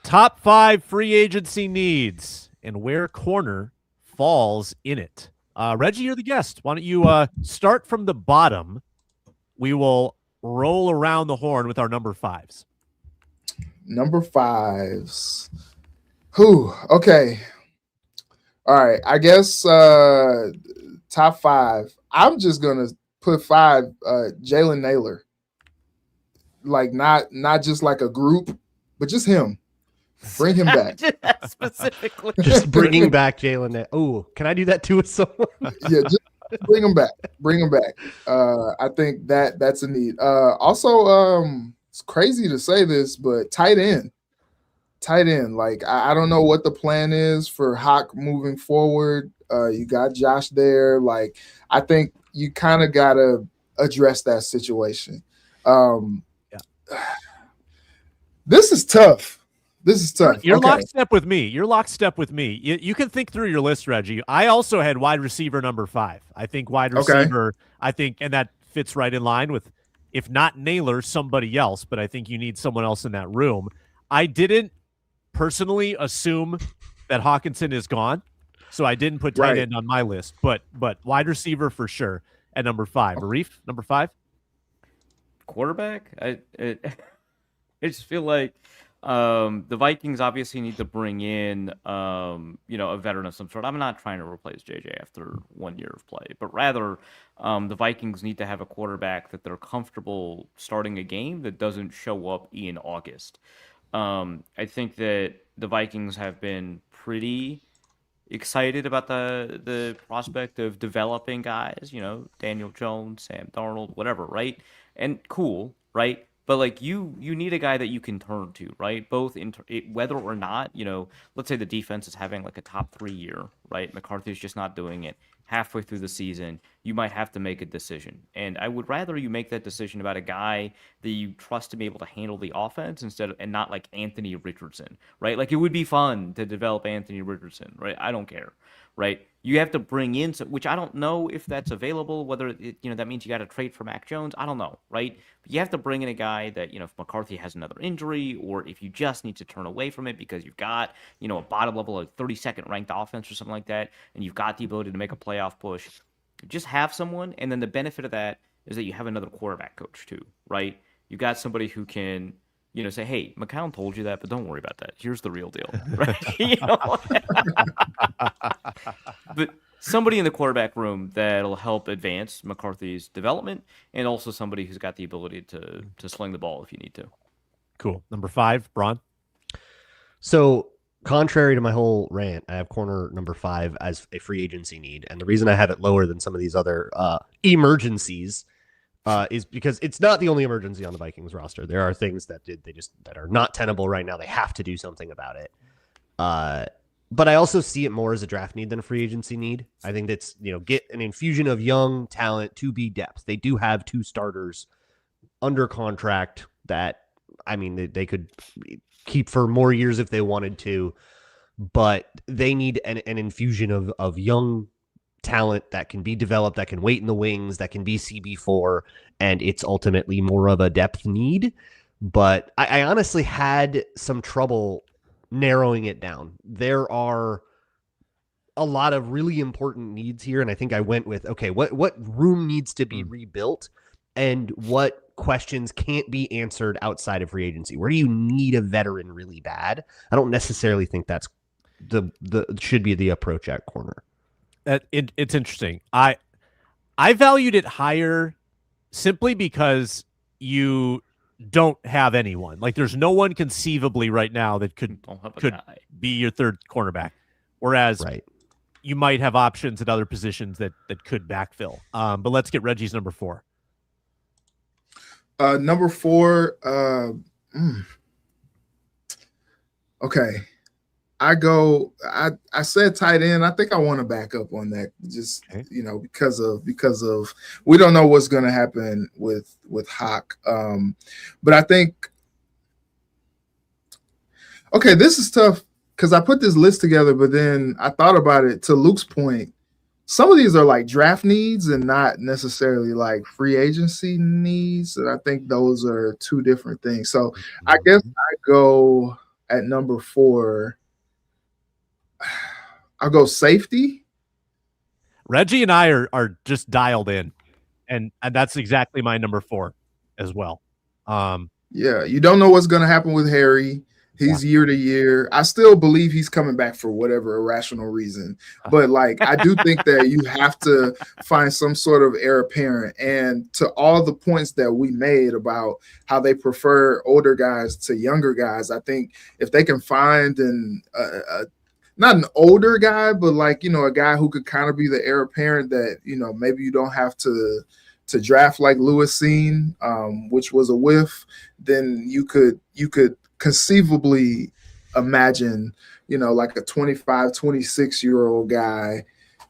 Top 5 free agency needs and where corner falls in it. Reggie, you're the guest. Why don't you start from the bottom? We will roll around the horn with our number 5s. Number 5s. Whew. Okay. All right. I guess top 5. I'm just gonna put 5. Jalen Naylor. Like not just like a group, but just him. Bring him back. Specifically. Just bringing back Jalen. Oh, can I do that too with someone? Yeah, just bring him back. Bring him back. I think that's a need. Also, it's crazy to say this, but tight end. Like I don't know what the plan is for Hawk moving forward. You got Josh there. Like I think you kind of gotta address that situation. This is tough. You're lockstep with me. You can think through your list, Reggie. I also had wide receiver number 5. I think wide receiver, and that fits right in line with, if not Naylor, somebody else, but I think you need someone else in that room. I didn't personally assume that Hawkinson is gone, so I didn't put tight end on my list, but wide receiver for sure at number 5. Arif, number 5? quarterback. I just feel like the Vikings obviously need to bring in a veteran of some sort. I'm not trying to replace JJ after 1 year of play, but rather the Vikings need to have a quarterback that they're comfortable starting a game that doesn't show up in August. I think that the Vikings have been pretty excited about the prospect of developing guys, Daniel Jones, Sam Darnold, whatever, right? And cool, right? But like you need a guy that you can turn to, right? Both whether or not, let's say the defense is having like a top 3 year, right? McCarthy's just not doing it. Halfway through the season, you might have to make a decision. And I would rather you make that decision about a guy that you trust to be able to handle the offense and not like Anthony Richardson, right? Like it would be fun to develop Anthony Richardson, right? I don't care, right? You have to bring in which I don't know if that's available, whether that means you got to trade for Mac Jones. I don't know, right? But you have to bring in a guy that, if McCarthy has another injury or if you just need to turn away from it because you've got, a bottom level, like 32nd ranked offense or something like that, and you've got the ability to make a playoff push, just have someone. And then the benefit of that is that you have another quarterback coach too, right? You got somebody who can, say, hey, McCown told you that, but don't worry about that. Here's the real deal, right? But somebody in the quarterback room that'll help advance McCarthy's development, and also somebody who's got the ability to sling the ball if you need to. Cool. Number 5, Braun. So, contrary to my whole rant, I have corner number 5 as a free agency need, and the reason I have it lower than some of these other emergencies is because it's not the only emergency on the Vikings roster. There are things that are not tenable right now. They have to do something about it. But I also see it more as a draft need than a free agency need. I think that's, get an infusion of young talent to be depth. They do have 2 starters under contract that, they could keep for more years if they wanted to, but they need an infusion of young talent that can be developed, that can wait in the wings, that can be CB4, and it's ultimately more of a depth need. But I honestly had some trouble narrowing it down. There are a lot of really important needs here, and I think I went with, okay, what room needs to be rebuilt and what questions can't be answered outside of free agency? Where do you need a veteran really bad? I don't necessarily think that's the should be the approach at corner. It's interesting. I valued it higher simply because you don't have anyone. Like there's no one conceivably right now that could be your third cornerback. Whereas you might have options at other positions that could backfill. But let's get Reggie's number 4. Number 4. Okay. I said tight end. I think I want to back up on that just, because of we don't know what's going to happen with Hawk. But I think, okay, this is tough because I put this list together, but then I thought about it to Luke's point. Some of these are like draft needs and not necessarily like free agency needs. And I think those are 2 different things. So I guess I go at number 4. I'll go safety. Reggie and I are just dialed in, and that's exactly my number 4 as well. Yeah, you don't know what's going to happen with Harry. He's year to year. I still believe he's coming back for whatever irrational reason. But like, I do think that you have to find some sort of heir apparent. And to all the points that we made about how they prefer older guys to younger guys, I think if they can find not an older guy, but like, a guy who could kind of be the heir apparent that, maybe you don't have to draft like Lewis Seen, which was a whiff, then you could conceivably imagine, like a 25, 26-year-old guy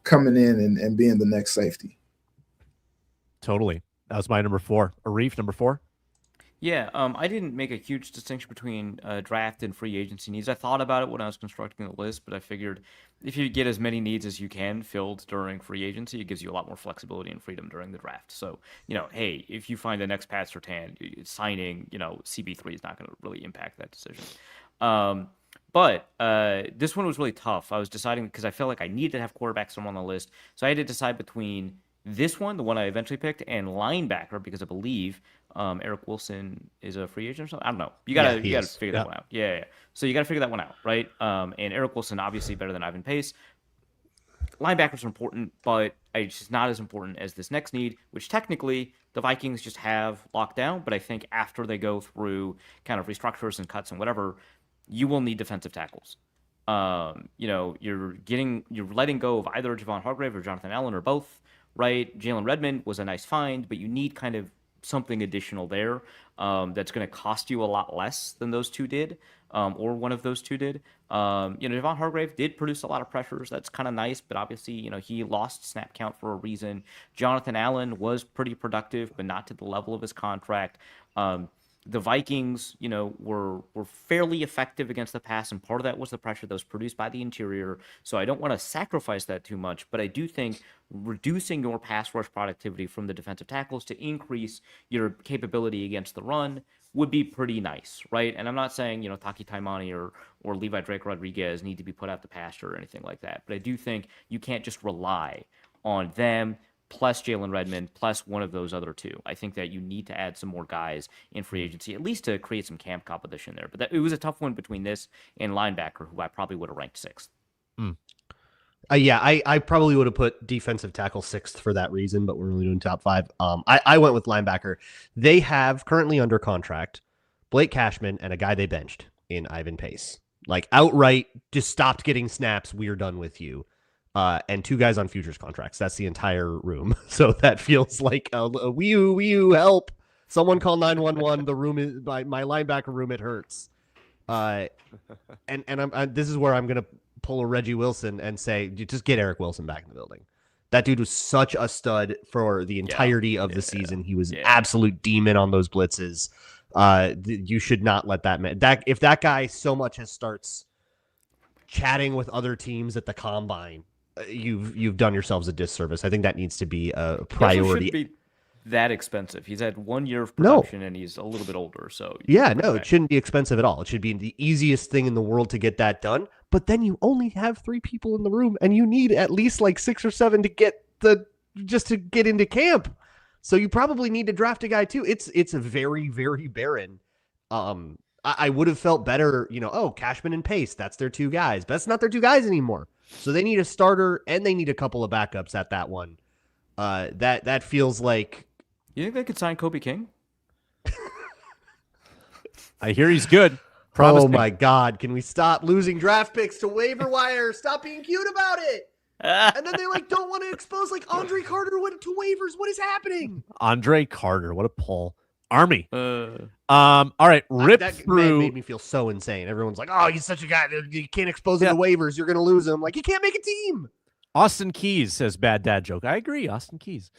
coming in and being the next safety. Totally. That was my number 4. Arif, number 4? Yeah, I didn't make a huge distinction between draft and free agency needs. I thought about it when I was constructing the list, but I figured if you get as many needs as you can filled during free agency, it gives you a lot more flexibility and freedom during the draft. So, hey, if you find the next Pat Surtain, signing, CB3 is not going to really impact that decision. But this one was really tough. I was deciding because I felt like I needed to have quarterbacks somewhere on the list. So I had to decide between This one, the one I eventually picked, and linebacker, because I believe Eric Wilson is a free agent or something. I don't know. You gotta figure that one out. Yeah. So you gotta figure that one out, right? And Eric Wilson obviously better than Ivan Pace. Linebackers are important, but it's just not as important as this next need, which technically the Vikings just have locked down. But I think after they go through kind of restructures and cuts and whatever, you will need defensive tackles. You're letting go of either Javon Hargrave or Jonathan Allen or both, right? Jalen Redmond was a nice find, but you need kind of something additional there that's going to cost you a lot less than those two did, or one of those two did. Javon Hargrave did produce a lot of pressures. That's kind of nice, but obviously, he lost snap count for a reason. Jonathan Allen was pretty productive, but not to the level of his contract. The Vikings, were fairly effective against the pass, and part of that was the pressure that was produced by the interior. So I don't want to sacrifice that too much, but I do think reducing your pass rush productivity from the defensive tackles to increase your capability against the run would be pretty nice, right? And I'm not saying, Taki Taimani or Levi Drake Rodriguez need to be put out the pasture or anything like that, but I do think you can't just rely on them plus Jalen Redmond, plus one of those other two. I think that you need to add some more guys in free agency, at least to create some camp competition there. But it was a tough one between this and linebacker, who I probably would have ranked sixth. I probably would have put defensive tackle sixth for that reason, but we're only doing top five. I went with linebacker. They have currently under contract Blake Cashman and a guy they benched in Ivan Pace. Like outright, just stopped getting snaps. We're done with you. And two guys on futures contracts. That's the entire room. So that feels like a wee oo, help. Someone call 911. The room is my linebacker room. It hurts. And this is where I'm going to pull a Reggie Wilson and say, just get Eric Wilson back in the building. That dude was such a stud for the entirety of the season. He was an absolute demon on those blitzes. You should not let that man. If that guy so much as starts chatting with other teams at the combine, you've done yourselves a disservice. I think that needs to be a priority. It shouldn't be that expensive. He's had 1 year of production and he's a little bit older. So it shouldn't be expensive at all. It should be the easiest thing in the world to get that done. But then you only have 3 people in the room, and you need at least like 6 or 7 to get into camp. So you probably need to draft a guy too. It's a very, very barren. I would have felt better, Cashman and Pace, that's their 2 guys. But that's not their 2 guys anymore. So they need a starter and they need a couple of backups at that one. That feels like. You think they could sign Kobe King? I hear he's good. My God. Can we stop losing draft picks to waiver wire? Stop being cute about it. And then they don't want to expose Andre Carter went to waivers. What is happening? Andre Carter, what a pull. Army. All right, that through. Man made me feel so insane. Everyone's like, "Oh, he's such a guy. You can't expose him to waivers. You're going to lose him." Like, you can't make a team. Austin Keys says bad dad joke. I agree, Austin Keys.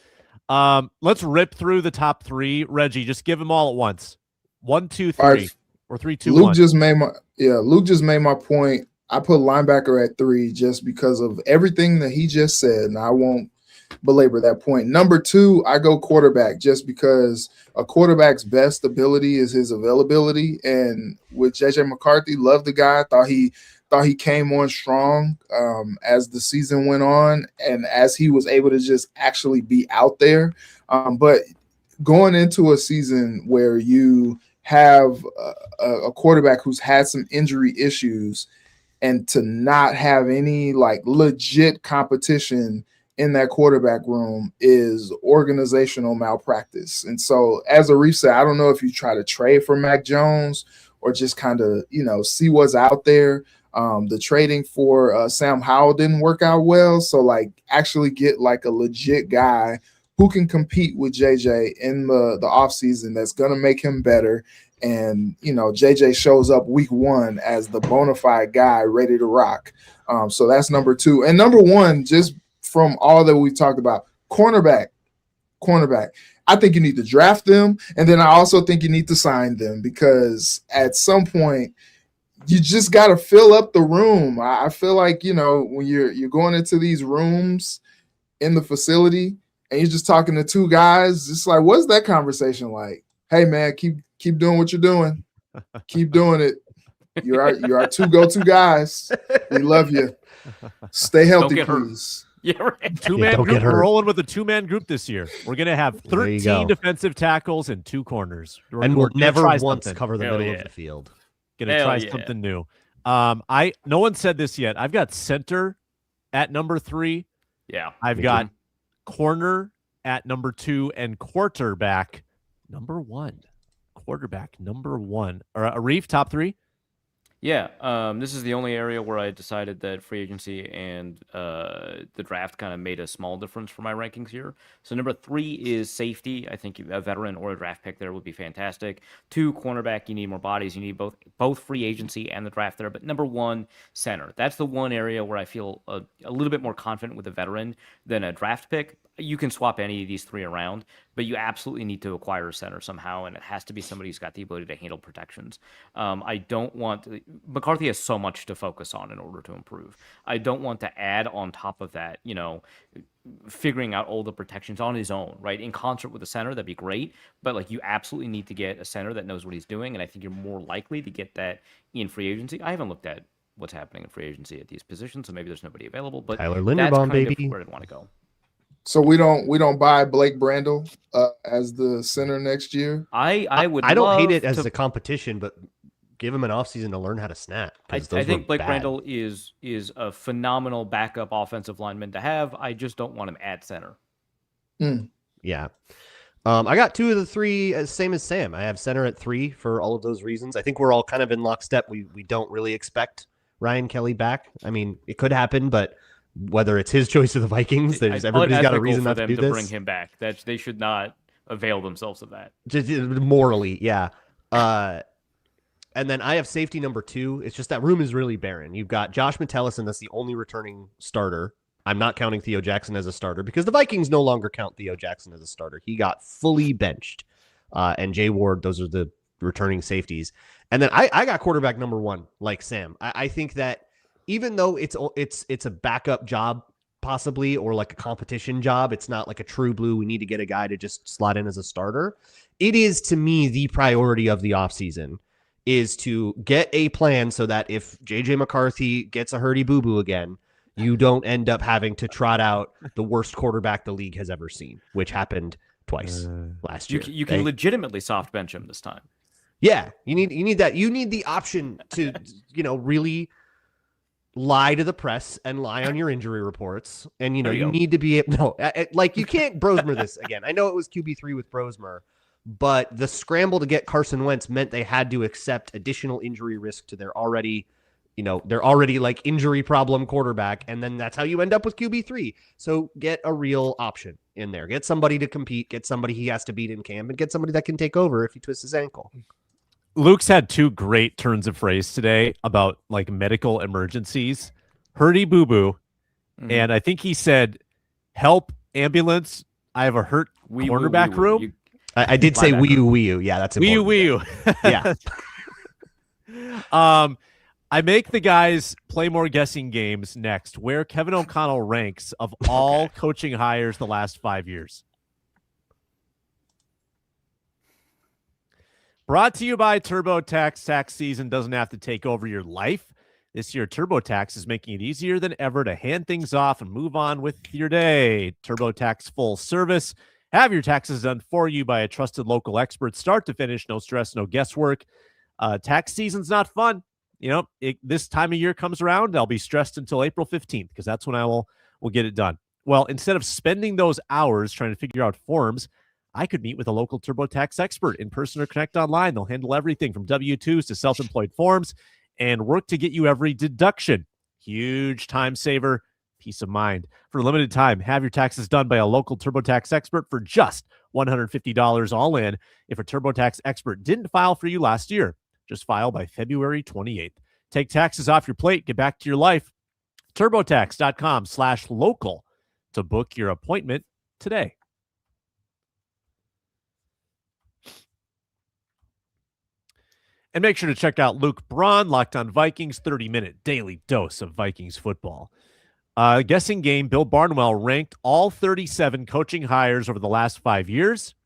Let's rip through the top 3. Reggie, just give them all at once. 1, 2, 3, right. Or 3, 2, Luke 1. Luke just made my point. I put linebacker at 3 just because of everything that he just said, and I won't belabor that point. Number 2, I go quarterback just because a quarterback's best ability is his availability. And with JJ McCarthy, loved the guy. Thought he came on strong as the season went on and as he was able to just actually be out there. But going into a season where you have a quarterback who's had some injury issues and to not have any legit competition in that quarterback room is organizational malpractice. And so, as Arif said, I don't know if you try to trade for Mac Jones or just kind of, see what's out there. The trading for Sam Howell didn't work out well. So, actually get a legit guy who can compete with JJ in the offseason that's going to make him better. And, JJ shows up week 1 as the bona fide guy ready to rock. So that's number 2. And number 1, just from all that we talked about, cornerback. I think you need to draft them. And then I also think you need to sign them because at some point you just got to fill up the room. I feel like, when you're going into these rooms in the facility and you're just talking to 2 guys, it's like, what's that conversation like? Hey man, keep doing what you're doing. Keep doing it. You're our 2 go-to guys. We love you. Stay healthy, please. Yeah, right. Two-man don't group. get We're hurt. rolling with a two-man group this year. We're going to have There you 13 go. defensive tackles and 2 corners. And we'll We're gonna never try once something. cover the Hell middle yeah. of the field. Gonna Hell try yeah. something new. No one said this yet. I've got center at number 3. Yeah. I've Me got too. corner at number 2 and quarterback number 1. Quarterback number 1. Or Arif, top 3? Yeah, this is the only area where I decided that free agency and the draft kind of made a small difference for my rankings here. So number 3 is safety. I think a veteran or a draft pick there would be fantastic. 2, cornerback. You need more bodies. You need both free agency and the draft there. But number 1, center. That's the one area where I feel a little bit more confident with a veteran than a draft pick. You can swap any of these 3 around, but you absolutely need to acquire a center somehow, and it has to be somebody who's got the ability to handle protections. I don't want McCarthy has so much to focus on in order to improve. I don't want to add on top of that, figuring out all the protections on his own, right? In concert with the center, that'd be great. But like, you absolutely need to get a center that knows what he's doing, and I think you're more likely to get that in free agency. I haven't looked at what's happening in free agency at these positions, so maybe there's nobody available. But Tyler that's Linderbaum, kind baby. of where I'd want to go. So we don't buy Blake Brandel as the center next year. I would. I don't hate love it as to- a competition, but give him an offseason to learn how to snap. I 'cause those think were Blake bad. Brandel is a phenomenal backup offensive lineman to have. I just don't want him at center. Yeah. I got 2 of the 3 same as Sam. I have center at 3 for all of those reasons. I think we're all kind of in lockstep. We don't really expect Ryan Kelly back. I mean, it could happen, but whether it's his choice or the Vikings, everybody's got a reason not to do this. Bring him back. They should not avail themselves of that. Just morally, yeah. And then I have safety number 2. It's just that room is really barren. You've got Josh Metellus, and that's the only returning starter. I'm not counting Theo Jackson as a starter because the Vikings no longer count Theo Jackson as a starter. He got fully benched. And Jay Ward, those are the returning safeties. And then I got quarterback number 1, like Sam. I think that even though it's a backup job possibly, or like a competition job, it's not like a true blue, we need to get a guy to just slot in as a starter. It is, to me, the priority of the offseason is to get a plan so that if JJ McCarthy gets a hurdy boo boo again, you don't end up having to trot out the worst quarterback the league has ever seen, which happened twice last year. You can legitimately soft bench him this time. Yeah, you need that. You need the option to really lie to the press and lie on your injury reports, and you need to be like, you can't Brosmer this again. I know it was QB3 with Brosmer, but the scramble to get Carson Wentz meant they had to accept additional injury risk to their already like injury problem quarterback, and then that's how you end up with QB3. So get a real option in there. Get somebody to compete. Get somebody he has to beat in camp, and get somebody that can take over if he twists his ankle. Luke's had 2 great turns of phrase today about like medical emergencies. Hurdy boo boo. Mhm. And I think he said, help, ambulance. I have a hurt cornerback room. I did say wee you. Yeah, that's important. Wee you. Yeah. I make the guys play more guessing games next, where Kevin O'Connell ranks of all coaching hires the last 5 years. Brought to you by TurboTax. Tax season doesn't have to take over your life. This year, TurboTax is making it easier than ever to hand things off and move on with your day. TurboTax full service. Have your taxes done for you by a trusted local expert, start to finish. No stress, no guesswork. Tax season's not fun. This time of year comes around, I'll be stressed until April 15th because that's when I will get it done. Well, instead of spending those hours trying to figure out forms, I could meet with a local TurboTax expert in person or connect online. They'll handle everything from W-2s to self-employed forms and work to get you every deduction. Huge time saver, peace of mind. For a limited time, have your taxes done by a local TurboTax expert for just $150 all in. If a TurboTax expert didn't file for you last year, just file by February 28th. Take taxes off your plate. Get back to your life. TurboTax.com/local to book your appointment today. And make sure to check out Luke Braun, Locked on Vikings, 30-minute daily dose of Vikings football. Guessing game, Bill Barnwell ranked all 37 coaching hires over the last 5 years.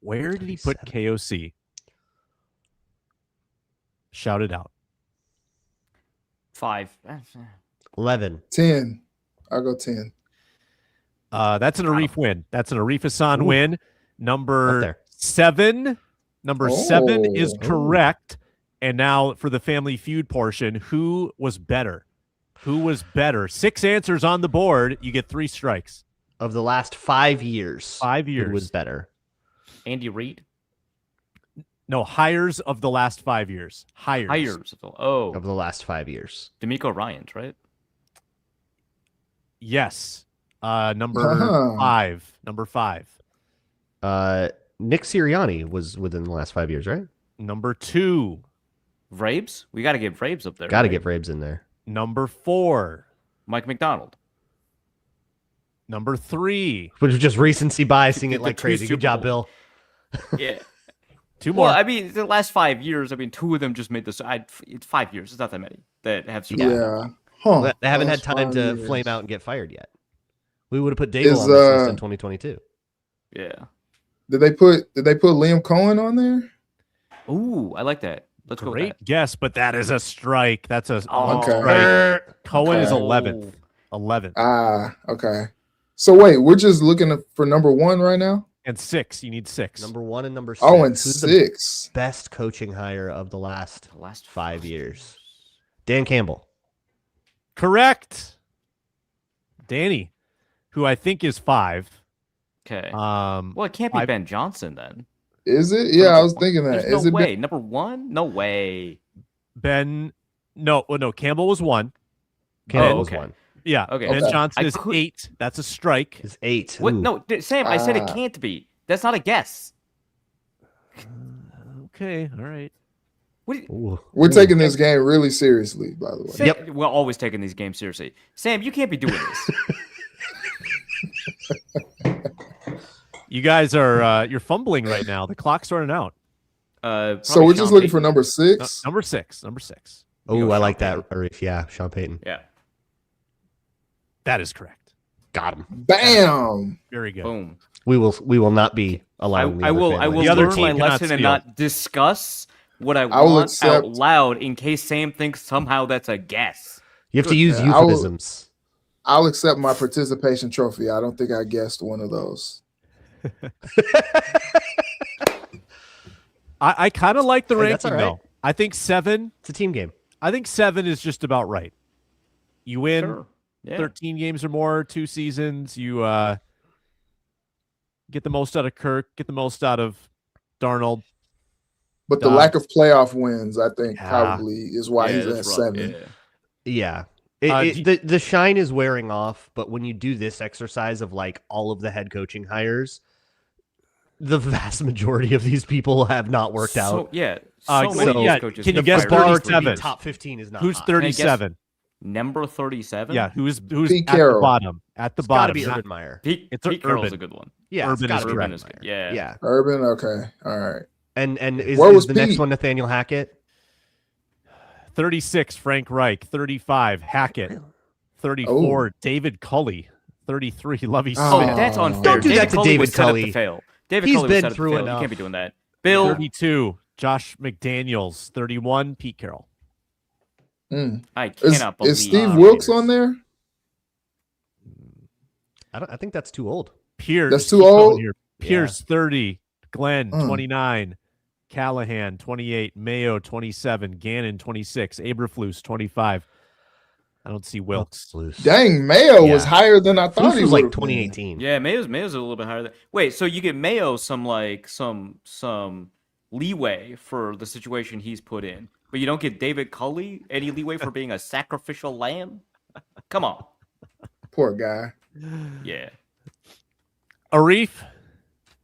Where did he put KOC? Shout it out. 5. 11. 10. I'll go 10. That's an Arif win. That's an Arif Hassan Ooh. win. Up Number there. 7. Number 7 is Oh. correct. And now for the Family Feud portion, who was better? Who was better? 6 answers on the board. You get 3 strikes. Of the last 5 years. 5 years. Who was better? Andy Reid. No, hires of the last 5 years. Hires. Of the last 5 years. D'Amico Ryans, right? Yes. Number 5. Number 5. Nick Sirianni was within the last 5 years, right? Number 2. Vrabes? We got to get Vrabes up there. Got to right? get Vrabes in there. Number 4. Mike McDonald. Number 3. Which was just recency biasing The it like two crazy. Super Good job, Bowls. Bill. Yeah. 2 more. Well, I mean, the last 5 years, 2 of them just made this. It's 5 years. It's not that many that have Super Bowl. Yeah. Huh. They haven't had Last time 5 to years. flame out and get fired yet. We would have put Dable Is, on this list in 2022. Yeah. Did they put Liam Cohen on there? Ooh, I like that. Let's go with Great that. guess, but that is a strike. That's a Oh. strike. Cohen is Okay. 11th. 11th. Okay. So wait, we're just looking for number 1 right now? And 6. You need 6. Number 1 and number 6. Oh, and Who's the 6. best coaching hire of the last The last 5 years? Dan Campbell. Correct. Danny, who I think is 5. Okay. Well, Well, it can't be Ben Johnson then. Is it? Yeah, I was thinking that. There's Is no it way. Number 1? No way. Ben, no, Campbell was 1. Campbell Oh, was okay. 1. Yeah. Okay. Ben Okay. Johnson I is could- 8. That's a strike. Is 8. What? Ooh. No, Sam, I said it Ah. can't be. That's not a guess. Okay. All right. What? do you- Ooh. We're taking this game really seriously, by the way. Sam, Yep. We're always taking these games seriously. Sam, you can't be doing this. You guys are you're fumbling right now. The clock's running out. So Probably we're just Sean looking for Payton. number No, 6. number 6. Number 6. Oh, go I Sean like that. Arif. Yeah, Sean Payton. Yeah. That is correct. Got him. Bam. Very good. Boom. We will not be allowing the I other will family. The other learn team my cannot lesson and steal. not discuss what I will want accept- out loud in case Sam thinks somehow that's a guess. You have to use Yeah, I will- euphemisms. I'll accept my participation trophy. I don't think I guessed one of those. I kind of like the Hey, that's ranking all right. though. I think 7. It's a team game. I think 7 is just about right. You win Sure. Yeah. 13 games or more, 2 seasons. You get the most out of Kirk, get the most out of Darnold. But the Dog. lack of playoff wins, I think, Yeah. probably is why Yeah, he's at that's rough. 7. Yeah. Yeah. do The shine is wearing off, but when you do this exercise of like all of the head coaching hires, the vast majority of these people have not worked So, out. yeah. Uh, So so, many yeah, coaches. can you The guess bar to be 37? top 15 is not Who's high. 37? Number 37? Yeah, who's Pete at the Carroll. bottom? At the It's got to bottom. be not- Urban Meyer. Pete, It's a Pete Carroll's Urban. a good one. Yeah, Urban it's gotta is be correct. Urban is good. Yeah. Yeah. Urban, okay. All right. And Where is was the next Pete? one Nathaniel Hackett? 36, Frank Reich. 35, Hackett. 34, David Culley. 33, Lovey Smith. Oh, that's unfair. Don't do that to Culley David was set up to Culley. fail. David He's Culley was been set up to through fail. You enough. can't be doing that. Bill, 32, Josh McDaniels. 31, Pete Carroll. I Is, cannot believe is Steve it. Wilkes on there? I think that's too old. Pierce. That's too keep going old? here. Pierce, 30. Glenn, 29. Callahan, 28. Mayo, 27. Gannon, 26. Aberflus, 25. I don't see Wilkes. Dang, Mayo was Yeah. higher than I thought Flus he was was like 2018. Yeah, Mayo's a little bit higher than. Wait, so you get Mayo some leeway for the situation he's put in, but you don't get David Culley any leeway for being a sacrificial lamb? Come on. Poor guy. Yeah. Arif,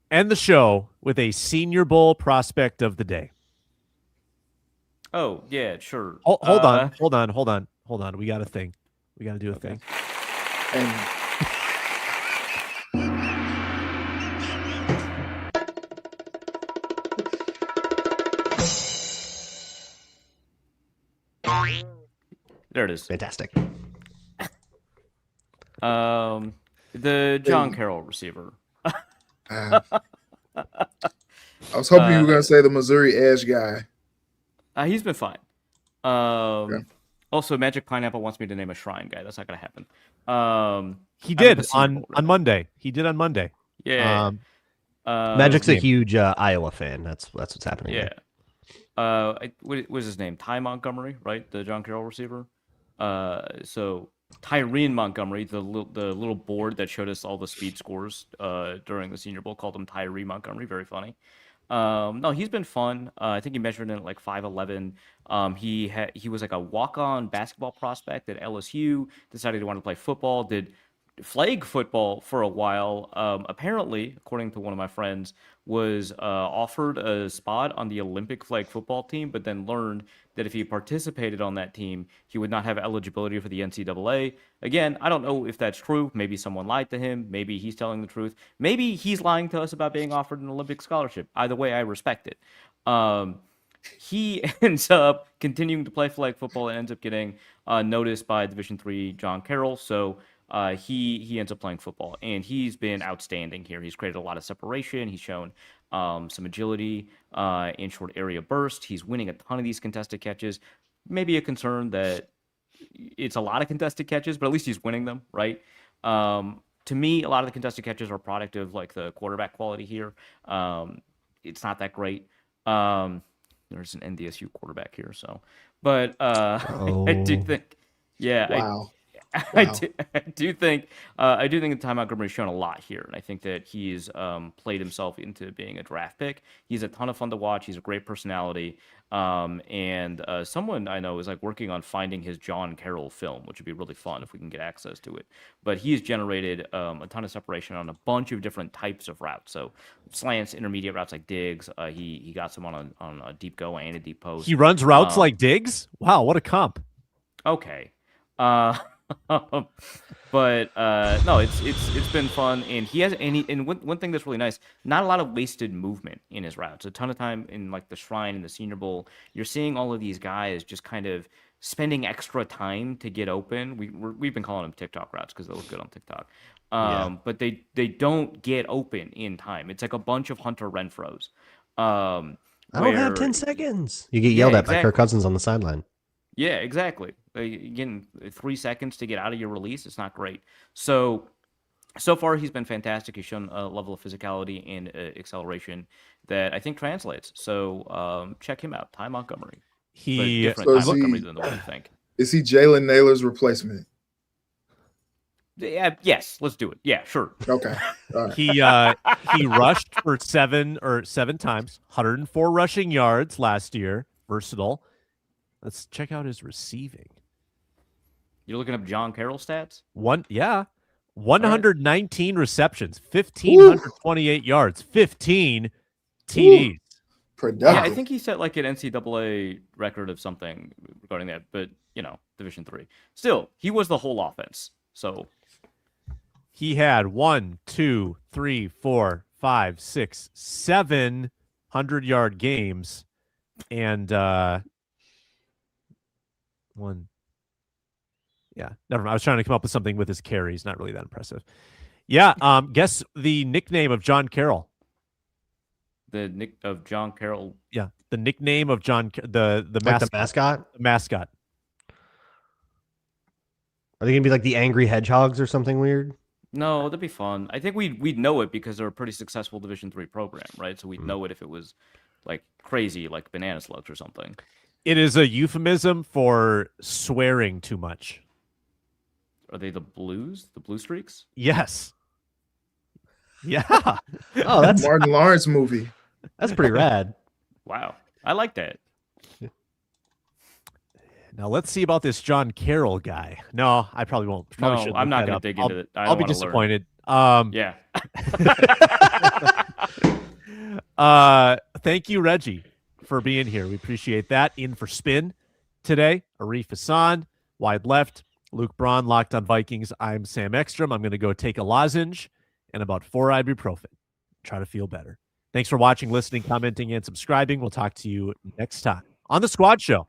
end the show with a Senior Bowl prospect of the day. Oh, yeah, sure. Hold on. We got a thing. We got to do a thing. And There it is. Fantastic. The John Carroll receiver. I was hoping you were going to say the Missouri Edge guy. He's been fine. Okay. Also, Magic Pineapple wants me to name a shrine guy. That's not gonna happen. He I have did a Senior Bowl, on really. Monday. He did on Monday. Yeah. What's his Magic's a name? huge Iowa fan. That's what's happening Yeah. there. What was his name? Ty Montgomery, right? The John Carroll receiver. So Tyreen Montgomery, the little board that showed us all the speed scores during the Senior Bowl, called him Tyree Montgomery. Very funny. No, he's been fun. I think he measured in at like 5'11". He was like a walk-on basketball prospect at LSU. Decided he wanted to play football. Did flag football for a while. Apparently, according to one of my friends, was offered a spot on the Olympic flag football team, but then learned that if he participated on that team, he would not have eligibility for the NCAA. Again, I don't know if that's true. Maybe someone lied to him. Maybe he's telling the truth. Maybe he's lying to us about being offered an Olympic scholarship. Either way, I respect it. He ends up continuing to play flag football and ends up getting noticed by Division III John Carroll. So he ends up playing football, and he's been outstanding here. He's created a lot of separation. He's shown some agility in short area burst. He's winning a ton of these contested catches. Maybe a concern that it's a lot of contested catches, but at least he's winning them, right? To me, a lot of the contested catches are a product of like the quarterback quality here. It's not that great. There's an NDSU quarterback here, so, but I do think, yeah, Wow. I do think that Ty Montgomery's shown a lot here, and I think that he's played himself into being a draft pick. He's a ton of fun to watch. He's a great personality, and someone I know is like working on finding his John Carroll film, which would be really fun if we can get access to it. But he's generated a ton of separation on a bunch of different types of routes. So slants, intermediate routes like digs. He got some on a deep go and a deep post. He runs routes like Diggs? Wow, what a comp. Okay. But no, it's been fun, and he has and one thing that's really nice, not a lot of wasted movement in his routes. A ton of time in like the Shrine and the Senior Bowl, you're seeing all of these guys just kind of spending extra time to get open. We've been calling them TikTok routes because they look good on TikTok. But they don't get open in time. It's like a bunch of Hunter Renfros. I don't have 10 where- seconds. You get yelled at by exactly. Kirk Cousins on the sideline. Yeah, exactly. Again, 3 seconds to get out of your release, it's not great. So far he's been fantastic. He's shown a level of physicality and acceleration that I think translates. So check him out, Ty Montgomery. But He different So Ty is he- Montgomery than the one you think. Is he Jalen Naylor's replacement? Yeah, yes, let's do it. Yeah, sure. Okay. All right. he rushed for seven times, 104 rushing yards last year. Versatile. Let's check out his receiving. You're looking up John Carroll stats? 119 receptions, 1,528 yards, 15 TDs. Productive. Yeah, I think he set like an NCAA record of something regarding that, but Division III. Still, he was the whole offense. So He had 1, 2, 3, 4, 5, 6, 7 100-yard games, and one. Yeah, never mind. I was trying to come up with something with his carries. Not really that impressive. Yeah. Guess the nickname of John Carroll. the nick of John Carroll. Yeah, the nickname of John, the Like the mascot? mascot. Are they gonna be like the Angry Hedgehogs or something weird? No, that'd be fun. I think we'd know it because they're a pretty successful Division III program, right? So we'd know it if it was like crazy, like Banana Slugs or something. It is a euphemism for swearing too much. Are they the Blues? The Blue Streaks? Yes. Yeah. Oh, that's Martin Lawrence movie. pretty rad. Wow, I like that. Now let's see about this John Carroll guy. No, I probably won't. Probably No, shouldn't I'm look not that gonna up. dig into it. I I'll don't be wanna learn. disappointed. Yeah. Thank you, Reggie, for being here. We appreciate that. In for spin today, Arif Hassan, wide left, Luke Braun, Locked on Vikings. I'm Sam Ekstrom. I'm going to go take a lozenge and about 4 ibuprofen. Try to feel better. Thanks for watching, listening, commenting, and subscribing. We'll talk to you next time on The Squad Show.